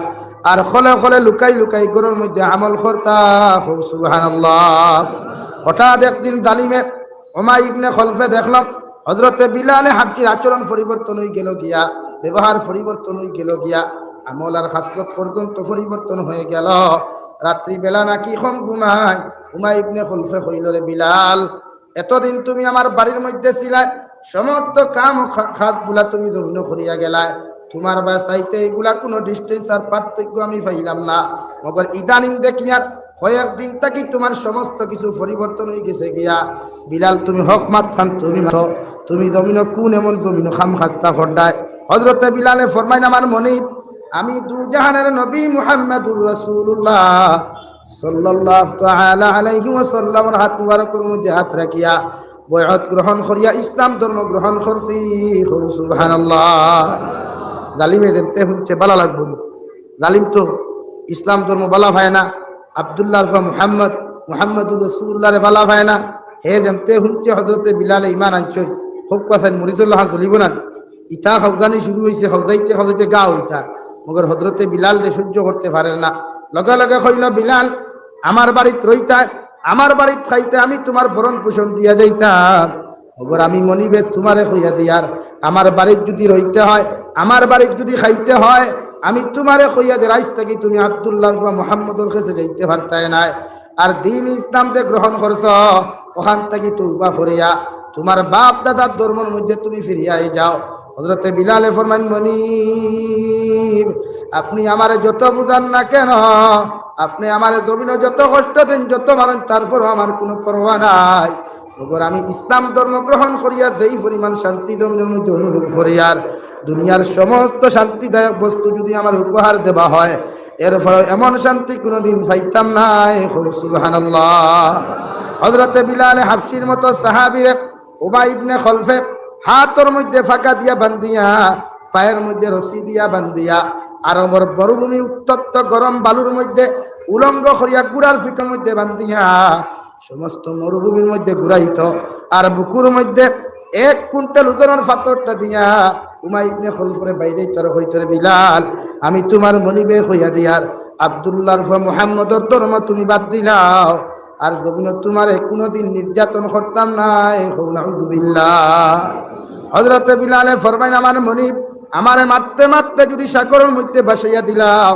আর খলে খলে লুকাই লুকাই গরুর মধ্যে আমল করতা। সুবহানাল্লাহ। হঠাৎ একদিন জালিমে উমাই ইবনে খলফে দেখলাম হযরতে বিলাল হাবশির আচরণ পরিবর্তন হয়ে গেল গিয়া, ব্যবহার পরিবর্তন হয়ে গেল গিয়া, আমল আর খাসলত পর্যন্ত পরিবর্তন হয়ে গেল। রাত্রিবেলা নাকি কম ঘুমায়। উমাই ইবনে খলফে কইল, রে বিলাল, এতদিন তুমি আমার বাড়ির মধ্যে ছিলা, সমস্ত কাম খাতগুলা তুমি জমিন করিয়া গেলা, তোমার বাসাইতে এগুলা কোনো ডিস্টেন্স আর পার্থক্য আমি পাইলাম না। মগর ইদানিং দেখি আর কয়েকদিন থাকি তোমার সমস্ত কিছু পরিবর্তন হয়ে গেছে গিয়া। বিলাল, তুমি হক মাত খান, তুমি জমিন কোন এমন জমিন খাম খাত্তা ফড্ডায়? হযরতে বিলালে ফরমাইন, আমার মনে আমি দু জাহানের নবী মুহাম্মদুর রাসূলুল্লাহ সাল্লাল্লাহু তাআলা আলাইহি ওয়াসাল্লামের হাত মুবারকের মধ্যে হাত রাখিয়া বয়ত গ্রহণ করিয়া ইসলাম ধর্ম গ্রহণ করছি। সুবহানাল্লাহ। জালিমে দেখতে হচ্ছে বালা লাগবো, জালিম তো ইসলাম ধর্ম বালা ভাই না, আব্দুল্লাহ মুহাম্মদুর রাসূলুল্লাহরে বালা ভাই না, হে যেমতে হচ্ছে হযরতে বিলালে ইমান আনছই হোক কাছেন মরিজুল্লাহ ধলিব না। ইতা হওদানি শুরু হয়েছে, হওদাইতে গা উঠা, মগর হযরতে বিলাল যে সহ্য করতে পারে না। লগে লগে কইল, বিলাল, আমার বাড়িত রইতা, আমার বাড়িত খাইতে আমি তোমার ভরণ পোষণ দিয়া যাইতাম। মগর আমি মনিবে তোমারে কইয়া দিয়ার, আমার বাড়িত যদি রইতে হয়, আমার বাড়িত যদি খাইতে হয়, আমি তোমারে কইয়া দে রাইজ থাকি তুমি আব্দুল্লাহ মুহাম্মদুর কাছে যাইতে পারতাই নাই। আর দিন ইসলাম যে গ্রহণ করছ, ওখান থেকে তওবা করিয়া তোমার বাপ দাদার ধর্মের মধ্যে তুমি ফিরিয়াই যাও। হযরতে বিলালে ফরমান, মনিব, আপনি আমারে যত বুঝান না কেন, আপনি আমারে জমিনে যত কষ্ট দেন, যত মারেন, তারপরও আমার কোনো পরোয়া নাই। মগর আমি ইসলাম ধর্ম গ্রহণ করিয়া যেই পরিমাণ শান্তি জমিনের মধ্যে অনুভব করি, আর দুনিয়ার সমস্ত শান্তিদায়ক বস্তু যদি আমার উপহার দেওয়া হয়, এর ফলে এমন শান্তি কোনোদিন পাইতাম নাই। সুবহানাল্লাহ। হযরতে বিলাল হাবশির মতো সাহাবীরে উমাই ইবনে খলফে হাতের মধ্যে ফাঁকা দিয়া বান্ধিয়া, পায়ের মধ্যে রশি দিয়া বান্ধিয়া, আরবের মরুভূমি উত্তপ্ত গরম বালুর মধ্যে উলঙ্গ করিয়া গুড়ার ফিটের মধ্যে বান্ধিয়া সমস্ত মরুভূমির মধ্যে ঘুরাইত, আর বুকুর মধ্যে 1 কুইন্টাল ওজনের পাথরটা দিয়া উমাই ইবনে খলফরে বাইরে তোর হইতরে, বিলাল, আমি তোমার মনিবে হইয়া দিয়ার আব্দুল্লাহর মুহাম্মদর ধর্ম তুমি বাদ দিলাও, আর জমিন তোমারে কোনোদিন নির্যাতন করতাম নাই। নাউযুবিল্লাহ। হযরতে বিলালে ফরমাইন, আমার মনিব, আমারে মারতে মারতে যদি সাগরের মধ্যে ভাসাইয়া দিলাও,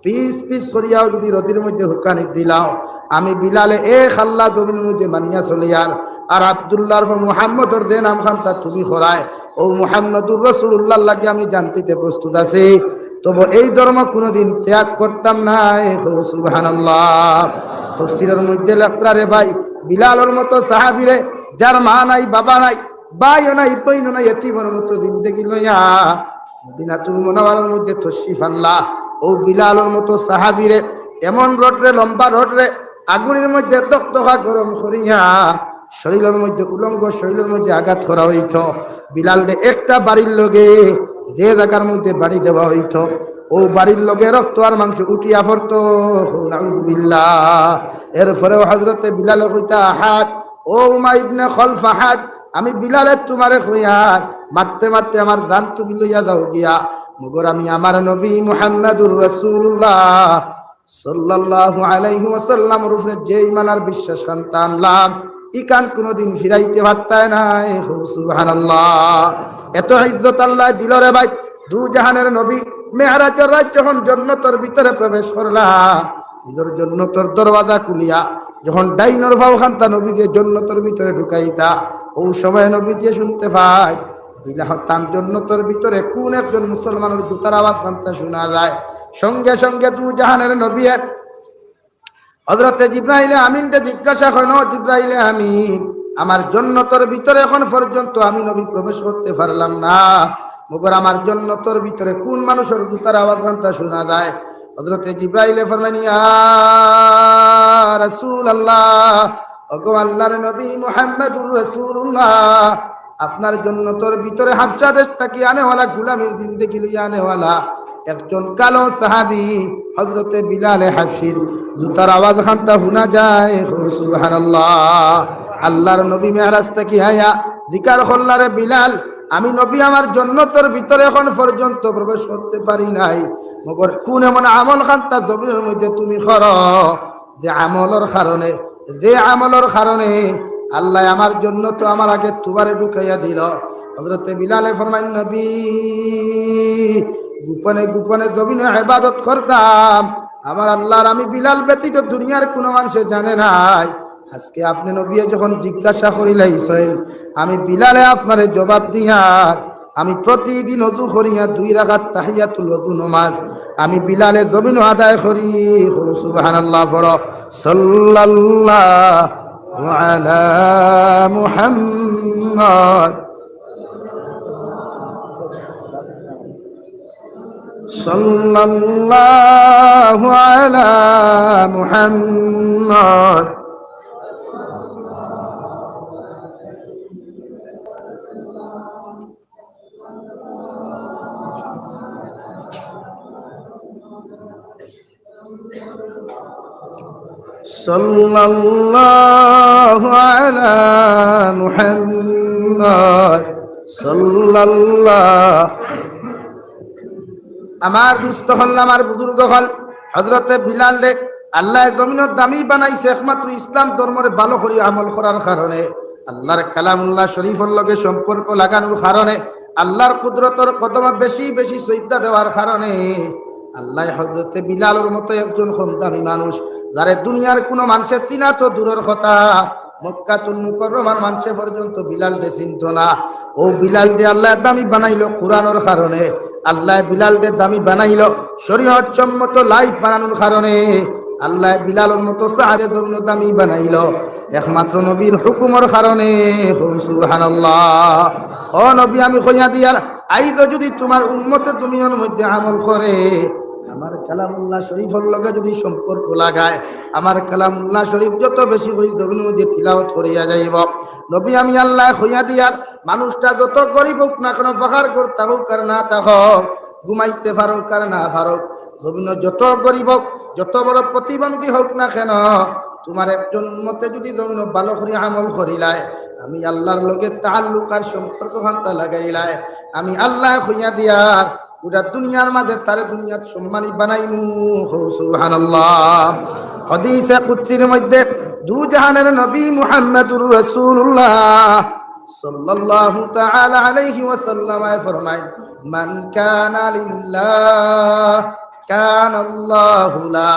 পিস পিস করিয়াও যদি নদীর মধ্যে হুকানি দিলাও, আমি বিলালে এক আল্লাহ জমিন মধ্যে মানিয়া চলিয়ার আর আব্দুল্লাহর মুহাম্মদর যে নাম খামতা তুমি খরায় ও মুহাম্মদুর রাসূলুল্লাহ লাগে আমি জানতে প্রস্তুত আছি, তবে এই ধর্ম কোনোদিন ত্যাগ করতাম না। সুবহানাল্লাহ। তাফসীরের মধ্যে লেখা রে ভাই, বিলালের মতো সাহাবীরে যার মা নাই বাবা নাই ভাইও নাই বইনও নাই এতিমের মতো জিন্দেগি লইয়া মদিনাতুল মুনাওয়ারার মধ্যে তশরিফ আনলা। ও বিলালের মতো সাহাবীরে এমন রোডরে লম্বা রোডরে আগুনের মধ্যে তকতকা গরম করিয়া শরীরের মধ্যে উলঙ্গ শরীরের মধ্যে আঘাত করা হইত। বিলালরে একটা বাড়ির লগে যে জায়গার মধ্যে বাড়ি দেওয়া হইত ও বাড়ির লগে রক্ত আর মাংস উঠিয়া পড়ত। নাউযুবিল্লাহ। এরপরেও হযরতে বিলাল কইতা হাত ও উমাই ইবনে খলফ হাত, আমি বিলালের তোমারে কইয়ার মারতে মারতে আমার জান তুমি লইয়া যাও গিয়া, মগর আমি আমার নবী মুহাম্মদুর রাসূলুল্লাহ সাল্লাল্লাহু আলাইহি ওয়াসাল্লামের উপরে যে ঈমান আর বিশ্বাস আনলাম ইকান কোনদিন ফিরাইতে পারতায় নাই। সুবহানাল্লাহ। এত ইজ্জত আল্লাহ দিল রে ভাই, দু জাহানের নবী মেরাজের রাত যখন জান্নাতের ভিতরে প্রবেশ করলা, নিজের জান্নাতের দরওয়াজা খুলিয়া যখন ডাইনর ভাও খান্তা নবী যে জান্নাতের ভিতরে ঢুকাইতা, ওই সময় নবী যে শুনতে পায় বিলাহতাম জান্নাতের ভিতরে কোন একজন মুসলমানের জুতার আওয়াজ খান্তা শোনা যায়। সঙ্গে সঙ্গে দু জাহানের নবী হযরতে জিবরাইল আমিনকে জিজ্ঞাসা করেন, জিবরাইল আমিন, আমার জান্নাতের ভিতরে এখন পর্যন্ত আমি নবী প্রবেশ করতে পারলাম না, মগর আমার জান্নাতের ভিতরে কোন মানুষের জুতার আওয়াজ খান্তা শোনা যায়? হযরতে জিবরাইল ফরমানি, ইয়া রাসূলুল্লাহ, ওগো আল্লাহর নবী মুহাম্মদুর রাসূলুল্লাহ, আপনার জান্নাতের ভিতরে হাবশা দেশ থেকে আনেওয়ালা গোলামের জিন্দেগি লইয়া আনেওয়ালা একজন কালো সাহাবী হযরতে বিলাল হাবশির জুতার আওয়াজ খান্তা শোনা যায়। সুবহানাল্লাহ। আল্লাহর নবী মেরাজ থেকে আয়া জিকার করলারে বিলাল, আমি নবী আমার জান্নাতের ভিতরে এখন পর্যন্ত প্রবেশ করতে পারি নাই, মগর কোন এমন আমল খান্তা জমিনের মধ্যে তুমি করো যে আমলের কারণে আল্লাহ আমার জন্য তো আমার আগে তোমারে ঢুকাইয়া দিল। হযরতে বিলালে ফরমাইন, নবী গোপনে গোপনে জমিনে ইবাদত করতাম আমার আল্লাহর, আমি বিলাল ব্যতীত দুনিয়ার কোনো মানুষ জানে নাই। আজকে আপনি নবী যখন জিজ্ঞাসা করিলাইছেন, আমি বিলালে আপনারে জবাব দিয়ার আমি প্রতিদিন ওযু করিয়া 2 রাকাত তাহিয়াতুল ওযু নামাজ আমি বিলালে জমিন আদায় করি। সুবহানাল্লাহ। পড়ো সাল্লাল্লাহু আলা মুহাম্মদ সাল্লাল্লাহু আলা মুহাম্মদ। সাল্লাল্লাহু আলা মুহাম্মদ সাল্লাল্লাহু। আমার দুস্থ হল, আমার বুজুর্গ হল, হযরতে বিলাল রে আল্লাহ জমিনের দামি বানাইছে একমাত্র ইসলাম ধর্মের ভালো করে আমল করার কারণে, আল্লাহর কালামুল্লাহ শরীফের লগে সম্পর্ক লাগানোর কারণে, আল্লাহর কুদরতের কদমে বেশি বেশি সিজদা দেওয়ার কারণে আল্লাহ হযরতে বিলালের মতো একজন দামি মানুষ যারে দুনিয়ার কোনো মানুষের চিনা তো দূরের কথা, মক্কাতুল মুকাররমার মানুষ পর্যন্ত বিলাল রে চিনত না। ও বিলাল রে আল্লাহ দামি বানাইলো কোরআনের কারণে, আল্লাহ বিলাল রে দামি বানাইলো শরীয়ত সম্মত লাইফ বানানোর কারণে, আল্লাহ বিলালের মতো সাহাবে দামি বানাইলো একমাত্র নবীর হুকুমের কারণে। সুবহানাল্লাহ। ও নবী, আমি কইয়া দিয়ার আইজ যদি তোমার উম্মতে দুনিয়ার মধ্যে আমল করে, আমার কালামুল্লাহ শরীফের লগে যদি সম্পর্ক লাগায়, আমার কালামুল্লাহ শরীফ যত বেশি করে জমিনের মধ্যে তিলাওয়াত করিয়া যাইব, নবী আমি আল্লাহ কইয়া দিয়ার মানুষটা যত গরিব হোক না কেন, ফাখার করতে হোক আর না থাকুক, ঘুমাইতে পারুক আর না পারুক, জমিন যত গরিব হোক যত বড় প্রতিবন্ধী হোক না কেন, তোমার একজন উম্মতে যদি জমিন ভালো করে আমল করিলায়, আমি আল্লাহর লগে তাআল্লুক আর সম্পর্ক হান্তা লাগাইলায়, আমি আল্লাহ কইয়া দিয়ার পুরা দুনিয়ার মাঝে তারে দুনিয়ার সম্মানী বানাইমু। সুবহানাল্লাহ। হাদিসে কুদসির মধ্যে দু জাহানের নবী মুহাম্মদুর রাসূলুল্লাহ সাল্লাল্লাহু তাআলা আলাইহি ওয়াসাল্লাম ফরমায়, মান কানা লিল্লাহ কানা আল্লাহু লা।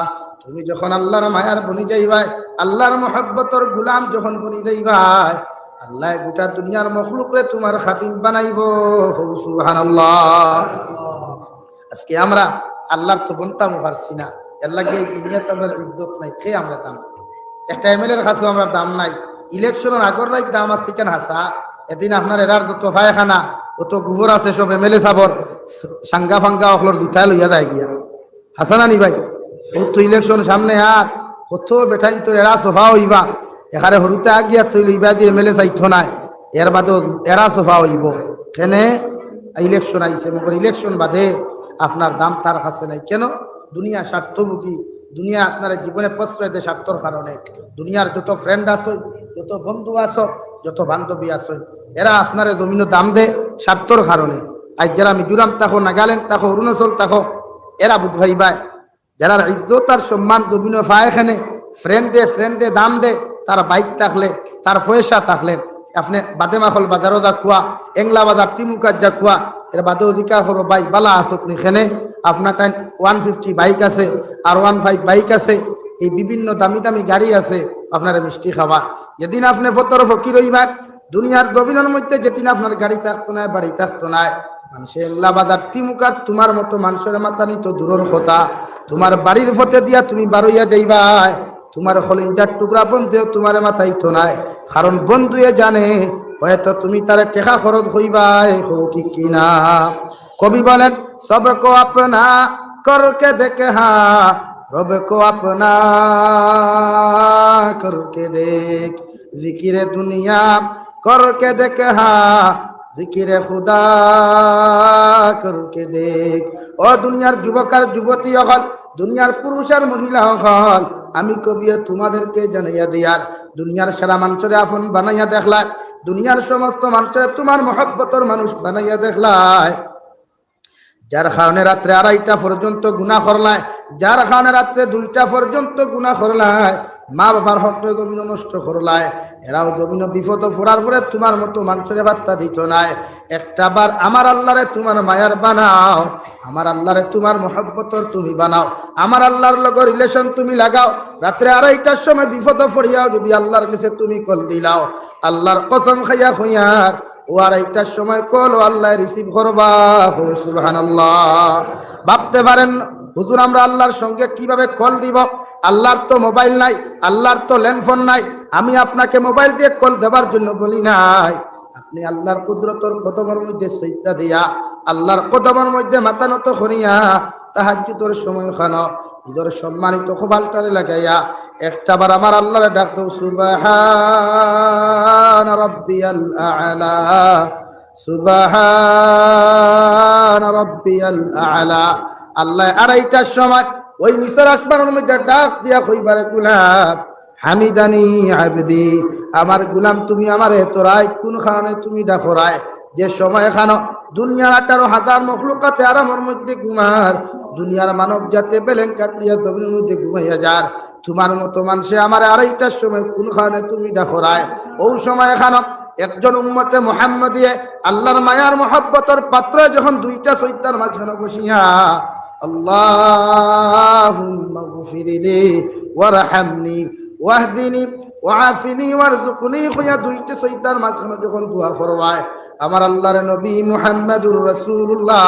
তুমি যখন আল্লাহর মায়ার বনি যাইবাই, আল্লাহর মহব্বতর গুলাম যখন বনি যাইবাই, আল্লাহ গোটা দুনিয়ার মখলুকরে তোমার খাতিম বানাইব। সুবহানাল্লাহ। আজকে আমরা আল্লাহর তো বনতাম পারছি না, এর লাগে এই দুনিয়াতে আমরা ইজ্জত নাই, খেয়ে আমরা দাম একটা এমএলএর কাছেও আমরা দাম নাই। ইলেকশনের আগর রাত দাম আছে কেন হাসা, এদিন আপনার এরার যত পায়খানা অত গোবর আছে সব এমএলএ সাবর সাঙ্গা ফাঙ্গা অখলর দুটায় লইয়া যায় গিয়া, হাসানা নি ভাই? তো ইলেকশন সামনে আর কত বেঠাইন তোর এরা সোফা হইবা, এখানে হরুতে আগিয়া তুই লইবা দিয়ে এমএলএ চাইতো নাই, এর বাদেও এরা সোফা হইব কেনে? ইলেকশন আইছে, মগর ইলেকশন বাদে আপনার দাম তার কাছে নাই। কেন? দুনিয়া স্বার্থভোগী, দুনিয়া আপনার জীবনে প্রশ্রয় দেয় স্বার্থর কারণে। দুনিয়ার যত ফ্রেন্ড আছো, যত বন্ধু আছো, যত বান্ধবী আছো, এরা আপনার জমিন দাম দেয় স্বার্থর কারণে। আজ যারা মিজোরাম থাকো, নাগাল্যান্ড থাকো, অরুণাচল থাকো, এরা বুধ ভাইবাই যারা ইজ্জত আর সম্মান জমিন পায় এখানে ফ্রেন্ডে দাম দে, তার বাইক থাকলে, তার পয়সা থাকলে, আপনি বাদেমাখল বাজারও যা কুয়া, এংলা বাজার তিমুকার যা কুয়া, এর বাদে অধিকার করো ভাই বালা আসত নিখানে আপনার টাইম 150 বাইক আছে আর 15 বাইক আছে, এই বিভিন্ন দামি দামি গাড়ি আছে, আপনার মিষ্টি খাবার। যেদিন আপনি ফতর ফকির হইবেন দুনিয়ার জমিনের মধ্যে, যেদিন আপনার গাড়ি থাকতো না, বাড়ি থাকতো না, মানুষের এংলা বাজার তিমুকার তোমার মতো মানুষের মাথা নিত দূরের কথা, তোমার বাড়ির ফতে দিয়া তুমি বারইয়া যাইবাই, তোমার হলিঞ্জার টুকরা বন্ধুও তোমার মাথায় তো নাই, কারণ বন্ধুয়ে জানে হয়তো তুমি তার টেকা খরচ হইবাই, ঠিক কিনা? কবি বলেন সবকো আপনা করকে দেখে হা, রব কো আপনা করকে দেখ, জিকিরে দুনিয়া করকে দেখে হা, জিকিরে খুদা করকে দেখ। ও দুনিয়ার যুবক আর যুবতী হল, দুনিয়ার পুরুষ আর মহিলা হল, আমি কবি তোমাদেরকে জানাইয়া দিয়ার, দুনিয়ার সারা মানুষের আপন বানাইয়া দেখলায়, দুনিয়ার সমস্ত মানুষের তোমার মহব্বতর মানুষ বানাইয়া দেখলায়, যার কারণে রাত্রে 2:30 পর্যন্ত গুনাহ করলায়, যার কারণে রাত্রে 2টা পর্যন্ত গুনাহ করলায়, মা বাবার হকটা জমিন নষ্ট করলায়, এরাও জমিন বিপদ ফোরার পরে তোমার মতো মানুষের বার্তা দিত নাই। একটা বার আমার আল্লাহরে তোমার মায়ার বানাও, আমার আল্লাহরে তোমার মহব্বতর তুমি বানাও, আমার আল্লাহর লগে রিলেশন তুমি লাগাও। রাত্রে 2:30টার সময় বিপদ ফরিয়াও যদি আল্লাহর কাছে তুমি কল দিলাও, আল্লাহর কসম খাইয়া হইয়ার ও 2:30টার সময় কল ও আল্লাহ রিসিভ করবা। সুবহানাল্লাহ। ভাবতে পারেন হুজুর আমরা আল্লাহর সঙ্গে কিভাবে কল দিব? আল্লাহর তো মোবাইল নাই, আল্লাহর তো ল্যান্ডফোন নাই, আমি আপনাকে মোবাইল দিয়ে কল দেবার জন্য বলি নাই। আপনি আল্লাহর কুদরতর কদমের মধ্যে সিজদা দিয়া, আল্লাহর কদমের মধ্যে মাথা নত করিয়া তাহাজ্জুদের সময় খানো নিজের সম্মানিত কপালটারে লাগাইয়া একটাবার আমার আল্লাহরে ডাক দাও, সুবহান রাব্বিয়াল আ'লা, সুবহান রাব্বিয়াল আ'লা। আল্লাহ 2:30টার সময় ওই নিচের আসমানের মধ্যে ডাক দিয়া কইবারে, গুলাম হামিদানি আবদি, আমার গুলাম তুমি আমার এতরায় কোন খানে তুমি ডাকরায়, যে সময় খানো দুনিয়ার 18,000 মখলুকাতে আরামের মধ্যে ঘুমার, দুনিয়ার মানব জাতি বেলেন কাটিয়া জমির মধ্যে ঘুমাইয়া যার, তোমার মতো মানুষে আমার 2:30টার সময় কোন খানে তুমি ডাকরায়। ওই সময় খানো একজন উম্মতে মুহাম্মদিয়ে আল্লাহর মায়ার মহব্বতের পাত্র যখন 2টা শয়তান মাঝখানে বসিয়া আল্লাহুম্মা গফিরলি ওয়ারহামনি ওয়াহদিনি ওয়াআফিনি ওয়ারযুকনি, কইয়া 2টা শয়তান মাঝখানে যখন দোয়া করবায়, আমার আল্লাহর নবী মুহাম্মদুর রাসূলুল্লাহ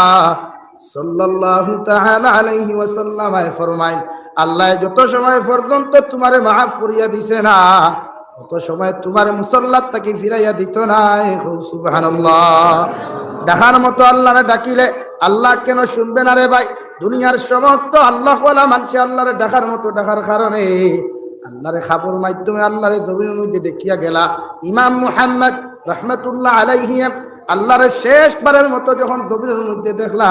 সাল্লাল্লাহু তাআলা আলাইহি ওয়াসাল্লাম ফরমাইন, আল্লাহ যত সময় পর্যন্ত তোমারে মাফ করিয়া দিছে না, তত সময় তোমার মুসল্লাত তাকে ফিরাইয়া দিত না। সুবহানাল্লাহ। ডাকার মতো আল্লাহরে ডাকিলে আল্লাহ কেন শুনবে না রে ভাই? দুনিয়ার সমস্ত আল্লাহওয়ালা মানুষ আল্লাহরে ডাকার মতো ডাকার কারণে আল্লাহরে খাবর মাধ্যমে আল্লাহরে জমিনের মধ্যে দেখিয়া গেলা। ইমাম মুহাম্মদ রাহমাতুল্লাহ আলাইহি আল্লাহরে শেষবারের মতো যখন জমিনের মধ্যে দেখলা,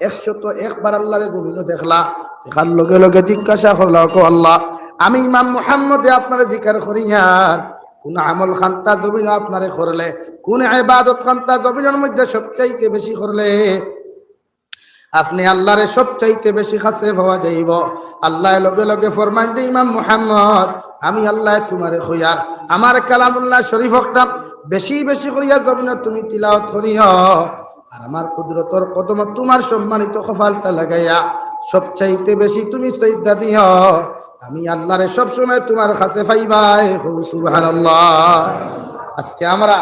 101 বার আল্লাহরে জমিনে দেখলা, দেখার লগে লগে জিজ্ঞাসা করলা, কো আল্লাহ আমি ইমাম মুহাম্মদে আপনারে জিকির করি আর কোন আমল খান্তা জমিন আপনারে করলে, কোন ইবাদত খান্তা জমিনের মধ্যে সবচাইতে বেশি করলে আপনি আল্লাহরে সবচাইতে বেশি কাছে পাওয়া যাইব? আল্লাহ লগে লগে ফরমান দে, ইমাম মুহাম্মদ আমি আল্লাহ তোমারে কইয়ার আমার কালামুল্লাহ শরীফ একটা বেশি বেশি করিয়া জমিনে তুমি তিলাওয়াত করিও, আর আমার কুদরতর কদম তোমার সম্মানিত কপালটা লাগাইয়া সবচাইতে বেশি তুমি সিজদা দিও, আমি আল্লাহরে সব সময় তোমার কাছে পাইবাই। সুবহানাল্লাহ। আজকে আমরা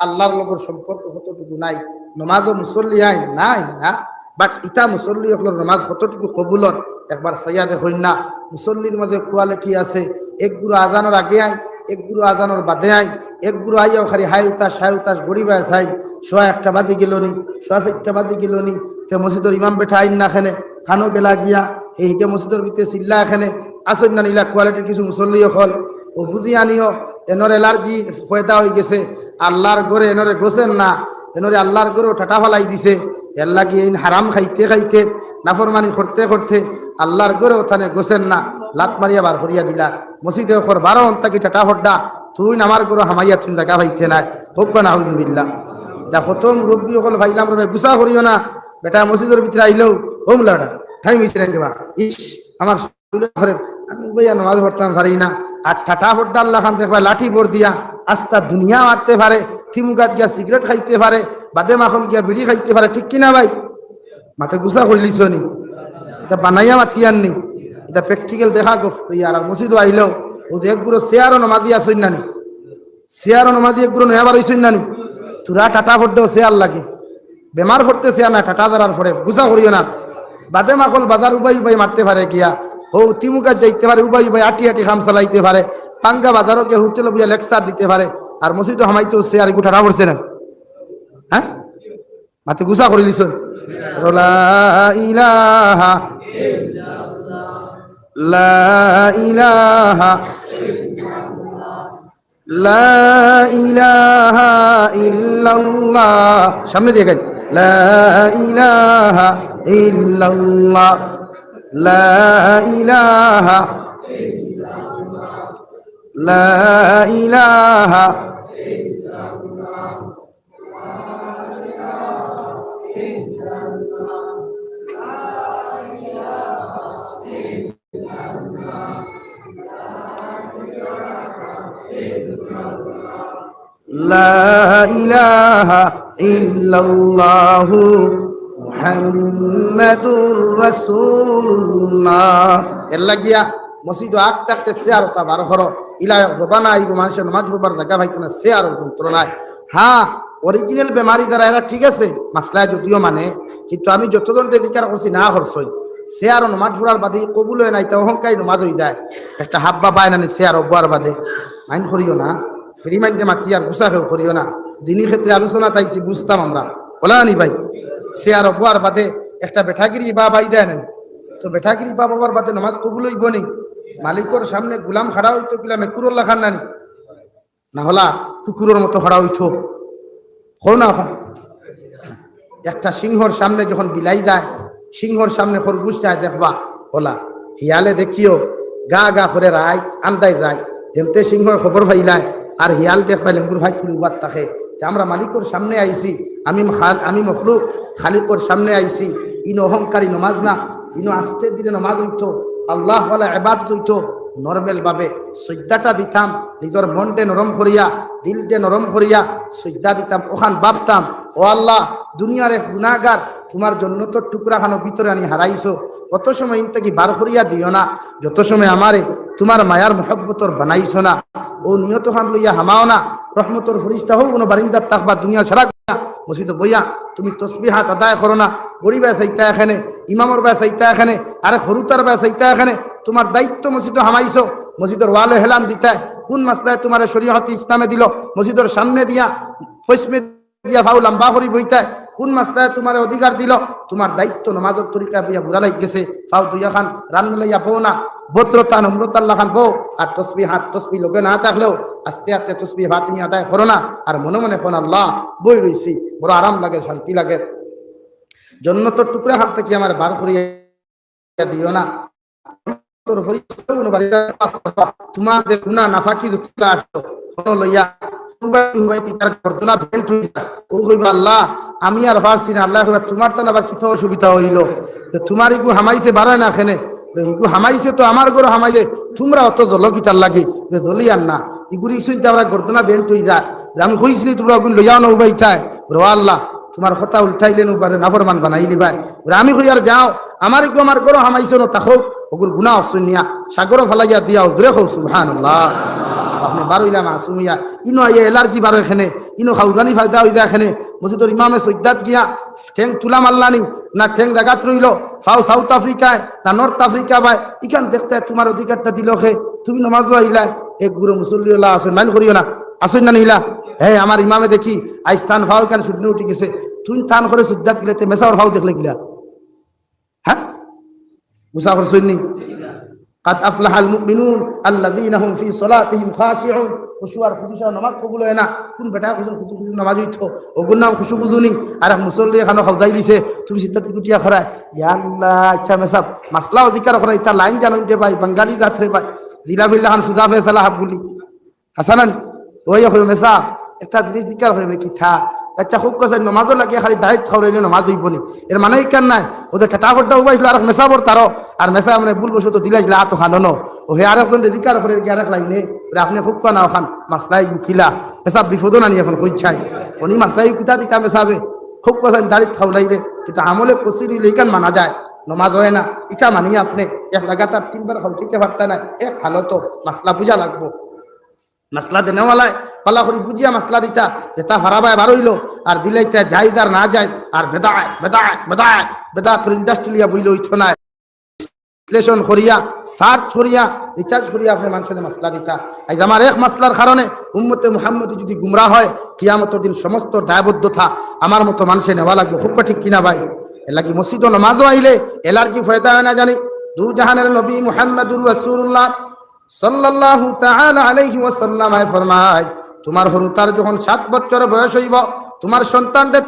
আল্লাহর লগর সম্পর্ক কতটুকু নাই? নমাজও মুসল্লি আইন নাই না, বাট ইটা মুসল্লি হলোর নমাজ কতটুকু কবুলর একবার সাইয়া দেখুন না। মুসল্লির মধ্যে কোয়ালিটি আছে, এক গুরু আজানোর আগে আইন, এক গুরু আজানোর বাদে আইন, এক গুরু আইয়াও খালি হাই উতাস হাই উতাস গরিবা সাইন, সোয়া একটা বাদি গেল নি, সোয়া চারটা বাদি গেল নি, তে মসজিদর ইমাম বেঠা আইন না খানে খানো গেলা গিয়া এই হিকে মসজিদের ভিতরে চিল্লা এখানে আসুন না নিলা কোয়ালিটির কিছু মুসল্লি হল ও বুঝি আনিও এনর এলার্জি পয়দা হয়ে গেছে, আল্লাহর ঘরে এনরে গোসেন না, এনরে আল্লাহর ঘরেও ঠাটা ফেলাই দিছে, এর লাগি এই হারাম খাইতে খাইতে নাফরমানি করতে করতে আল্লাহর ঘরেও থানে গোসেন না, লাত মারিয়া বার করিয়া দিলা মসজিদে ওখর 12 ঘন্টা কি ঠাটা হড্ডা তুই আমার ঘরে হামাইয়া তুই জায়গা পাইতে নাই হোক না হুজুবিল্লাহ। দেখো তো মুরব্বী সকল ভাইলাম রবে গুসা করিও না, বেটা মসজিদের ভিতরে আইলেও হোমলাটা ঠাই মিশিয়ে দেবা ইস আমার ঘরের আমি ভাইয়া নামাজ পড়তাম পারি না, আর ঠাটা ফড্ডা আল্লাহ খান দেখবা লাঠি ভর দিয়া আস্তা দুনিয়া মারতে পারে, থিমুগাত গিয়া সিগারেট খাইতে পারে, বাদে মাখন গিয়া বিড়ি খাইতে পারে, ঠিক কিনা ভাই? মাথা গুসা করিলিস নি, এটা বানাইয়া মাতিয়ান নি, এটা প্র্যাকটিক্যাল দেখা গফরিয়ার। আর মসজিদও আইলেও ও যে একগুলো চেয়ারও নমাদি আসইন নানি, চেয়ারও নমাদি একগুলো নয়াবার হইসইন নানি, তোরা টাটা ফড্ডেও চেয়ার লাগে, বেমার করতে চেয়ার না টাটা দাঁড়ার পরে গুসা করিও না। বাদে মাকল বাজার উবাই উবাই মারতে পারে গিয়া, ও তিমুকাত যাইতে পারে, উবাই উবাই আটি আটি খাম চালাইতে পারে, পাঙ্গা বাজারও গিয়ে হোটেল বিয়া লেকচার দিতে পারে, আর মসজিদ হামাইতে চেয়ার এগু ঠাটা পড়ছে না। হ্যাঁ মাতে গুসা করিলিস লা ইলাহা লা ইলাহা লা ইলাহা ইল্লাল্লাহ, সামনে দিয়ে গেল লা ইলাহা ইল্লাল্লাহ লা ইলাহা লা ইলাহা লা ইলাহা ইল্লাল্লাহু মুহাম্মাদুর রাসূলুল্লাহ। এর লাগিয়া মসজিদ আগ থাকতে চেয়ার তা বার করো, ইলা জবানা আইব মানুষের নামাজ পড়বার জায়গা পাইতো না, চেয়ার যন্ত্রণায়। হ্যাঁ অরিজিনাল বেমারি যারা এরা ঠিক আছে মাসলায় যদিও মানে, কিন্তু আমি যতজন অধিকার করছি না করছই চেয়ার নমাজ পড়ার বাদে কবুল হয় নাই, তা অহংকারী নমাজ হয়ে যায়, একটা হাব্বা পায় না চেয়ার অব্বার বাদে মাইন্ড করিও না, ফ্রি মাইন্ডে মাতি আর গুসা খেয়েও করিও না। দিনের ক্ষেত্রে আলোচনা তাইছি বুঝতাম আমরা, বলা নি ভাই চেয়ার অব্বার বাদে একটা বেঠাগিরি বা বাই দেয় না, তো বেঠাগিরি বা বাবার বাদে নমাজ কবুল হইব নি? মালিকর সামনে গুলাম খাড়া হইতো কিলা মেকুরর লাখান নানি, না হলা কুকুরের মতো খাড়া হইতো হও না। একটা সিংহর সামনে যখন বিলাই যায়, সিংহর সামনে খরগোশ যায় দেখবা ওলা হিয়ালে দেখিও গা গা করে রায় আন্দাই রায় এমতে সিংহ খবর পাইলায়, আর হিয়াল দেখ পাইলে গুরু ভাই তুলি উবাদ থাকে। আমরা মালিকর সামনে আইছি, আমি মখলুক খালিকর সামনে আইছি, ইনো অহংকারী নমাজ না, ইনো আস্তে দিনে নমাজ হইতো, আল্লাহ ওয়ালা ইবাদত হইতো নরমাল ভাবে সজ্জাটা দিতাম, নিজের মনটে নরম করিয়া দিলটে নরম করিয়া সজ্জা দিতাম, ওখান ভাবতাম ও আল্লাহ দুনিয়ার এক গুনাহগার, তোমার জন্য তো টুকরা খানো ভিতরে আনি হারাইছো, কত সময় ইন থেকে বার করিয়া দিও না, যত সময় আমারে তোমার মায়ার মহব্বতর বানাইছো না, ও নিয়ত খান লইয়া হামাও না, রহমতর ফরিস্তা হোক কোনো বারিন্দার তাকবা দুনিয়া সারা মসজিদ বইয়া তুমি তসবিহাত আদায় করো না, গরিব চাইতা এখানে, ইমামর ব্যয় চাইতা এখানে, আরে হরুতার ব্যয় চাইতা এখানে, তোমার দায়িত্ব মসজিদ হামাইছো, মসজিদের ওয়ালে হেলান দিতায় কোন মাসলায় তোমার শরীয়ত ইসলামে দিল, মসজিদের সামনে দিয়া পশ্চিমে দিয়া ভাও লম্বা করি বইতায় কোন মাসলায় তোমার অধিকার দিল, তোমার দায়িত্ব নমাজের তরিকা বিয়া বুড়া লাগ গেছে, ফাও দুইয়া খান রান লইয়া বউ না, ভদ্রতা নম্রতাল্লাহ খান বউ, আর তসবিহ হাত তসবিহ লোকে না থাকলেও আস্তে আস্তে তসবিহ হাত তুমি আদায় করো না, আর মনে মনে ফোন আল্লাহ বই রইছি, বড় আরাম লাগে শান্তি লাগে, জন্য তো টুকরা হাত থেকে আমার বার করিয়া দিও না, তোমার যে গুণা নাফাকি আসতো লইয়া আল্লাহ আমি আর পারছি না, আল্লাহ তোমার তো আবার কি অসুবিধা হইল, তোমার ইগু হামাইছে বাড়ায় না খেনে, ইগু হামাইছে তো আমার ঘরে হামাইলে তোমরা অত জলকিতার লাগে জলি আর না, ইগুরি শুনতে আমরা গর্দনা বেন্ট হয়ে যায়, আমি কইছিলি তোমরা ওগুন লইয়াও না উবাই থায়, আল্লাহ তোমার কথা উল্টাইলেন উপারে নাফরমান বানাইলি ভাই, আমি কই আর যাও আমার গো আমার গরো হামাইছো না তাহো ওগুর গুনাহ অসুনিয়া সাগর ফালাইয়া দিয়া জোরে হও সুবহানাল্লাহ আপনি বারইলা মাসুমিয়া ইনো আইয়া এলার্জি বারো এখানে ইনো খাউজানি ফায়দা হইদা এখানে মসজিদের ইমামে সৈদাত গিয়া ঠেং তুলা মারলানি না ঠেং জাগাত রইল ফাও সাউথ আফ্রিকায় না নর্থ আফ্রিকা ভাই ইখান দেখতে তোমার অধিকারটা দিল খে তুমি নমাজ আইলা এক গুরু মুসল্লি ওলা আসেন মাইন করিও না আসেন না নিলা হ্যাঁ আমার ইমামে দেখি আই স্থান ফাও কেন শূন্য উঠে গেছে তুই স্থান করে সুদ্দাত গেলে মেসাওর ফাও দেখলে গিলা হ্যাঁ মুসাফর সৈনি قد أفلح المؤمنون الذين هم في صلاتهم خاشعون খুশুয়ার খুশুয়া নামাজ কবুল হয় না কোন বেটা খুশুর খুশু নামাজ হইতো ওগুর নাম খুশু বুঝুনি আর মুসল্লি এখানে খাওয়াই দিছে তুমি সিদ্ধান্ত কুটিয়া খরায় ইয়া আল্লাহ আচ্ছা মেসাব মাসলা অধিকার খরাই তার লাইন জানতে পাই বাঙালি যাত্রে পাই জিলা ফিল্লা খান সুদা ফেসালা হাবগুলি হাসানান ওই এখন মেসা একটা জিনিস দিকার হইবে কি থা আচ্ছা খুব কাছে নামাজও লাগে খালি দায়িত্ব খাওয়াইলে নামাজ হইব নি এর মানে কেন নাই ওদের ঠাটাফটটা উবাইছিল আর মেসা বর তারও আর মেসা মানে ভুলবো তো দিলাইছিল আত খানো ও হে আর এখন দিকার করে গিয়ে আরেক লাইনে আপনি খুব কানা ওখান মাসলাই গুখিলা মেসা বিপদ নানি এখন কইছাই উনি মাসলাই কুতা দিতা মেসাবে খুব কাছে দায়িত্ব খাওয়াইলে কিন্তু আমলে কসিরি লেখান মানা যায় নমাজ হয় না এটা মানি আপনি এক লাগাতার 3 বার খাওয়াইতে পারতা না এক হালত মাসলা বুঝা লাগবো মাসলা দেনেওয়ালায় পালা করে বুঝিয়া মাসলা দিতা যেটা ফারাবায় বারইল আর দিলাইতে যাইদ আর না যায় আর বেদায় বেদায় বেদায় বেদাত ইন্ডাস্ট্রিয়া বইল হইতো না বিশ্লেষণ করিয়া সার্চ করিয়া রিচার্জ করিয়া আপনি মানুষের মাসলা দিতা আজ আমার এক মাসলার কারণে উম্মতে মুহাম্মদ যদি গুমরা হয় কিয়ামতের দিন সমস্ত দায়বদ্ধতা আমার মতো মানুষে নেওয়া লাগবে খুব ঠিক কিনা ভাই এলাকি মসজিদ ও নামাজও আইলে এলার্জি ফয়দা হয় না জানি দু জাহানের নবী মুহাম্মদুর রাসূলুল্লাহ সাল্লাল্লাহু তাআলা আলাইহি ওয়াসাল্লাম ফরমায় তোমার হরু তার যখন 7 বছর বয়স হইব তোমার সন্তানটা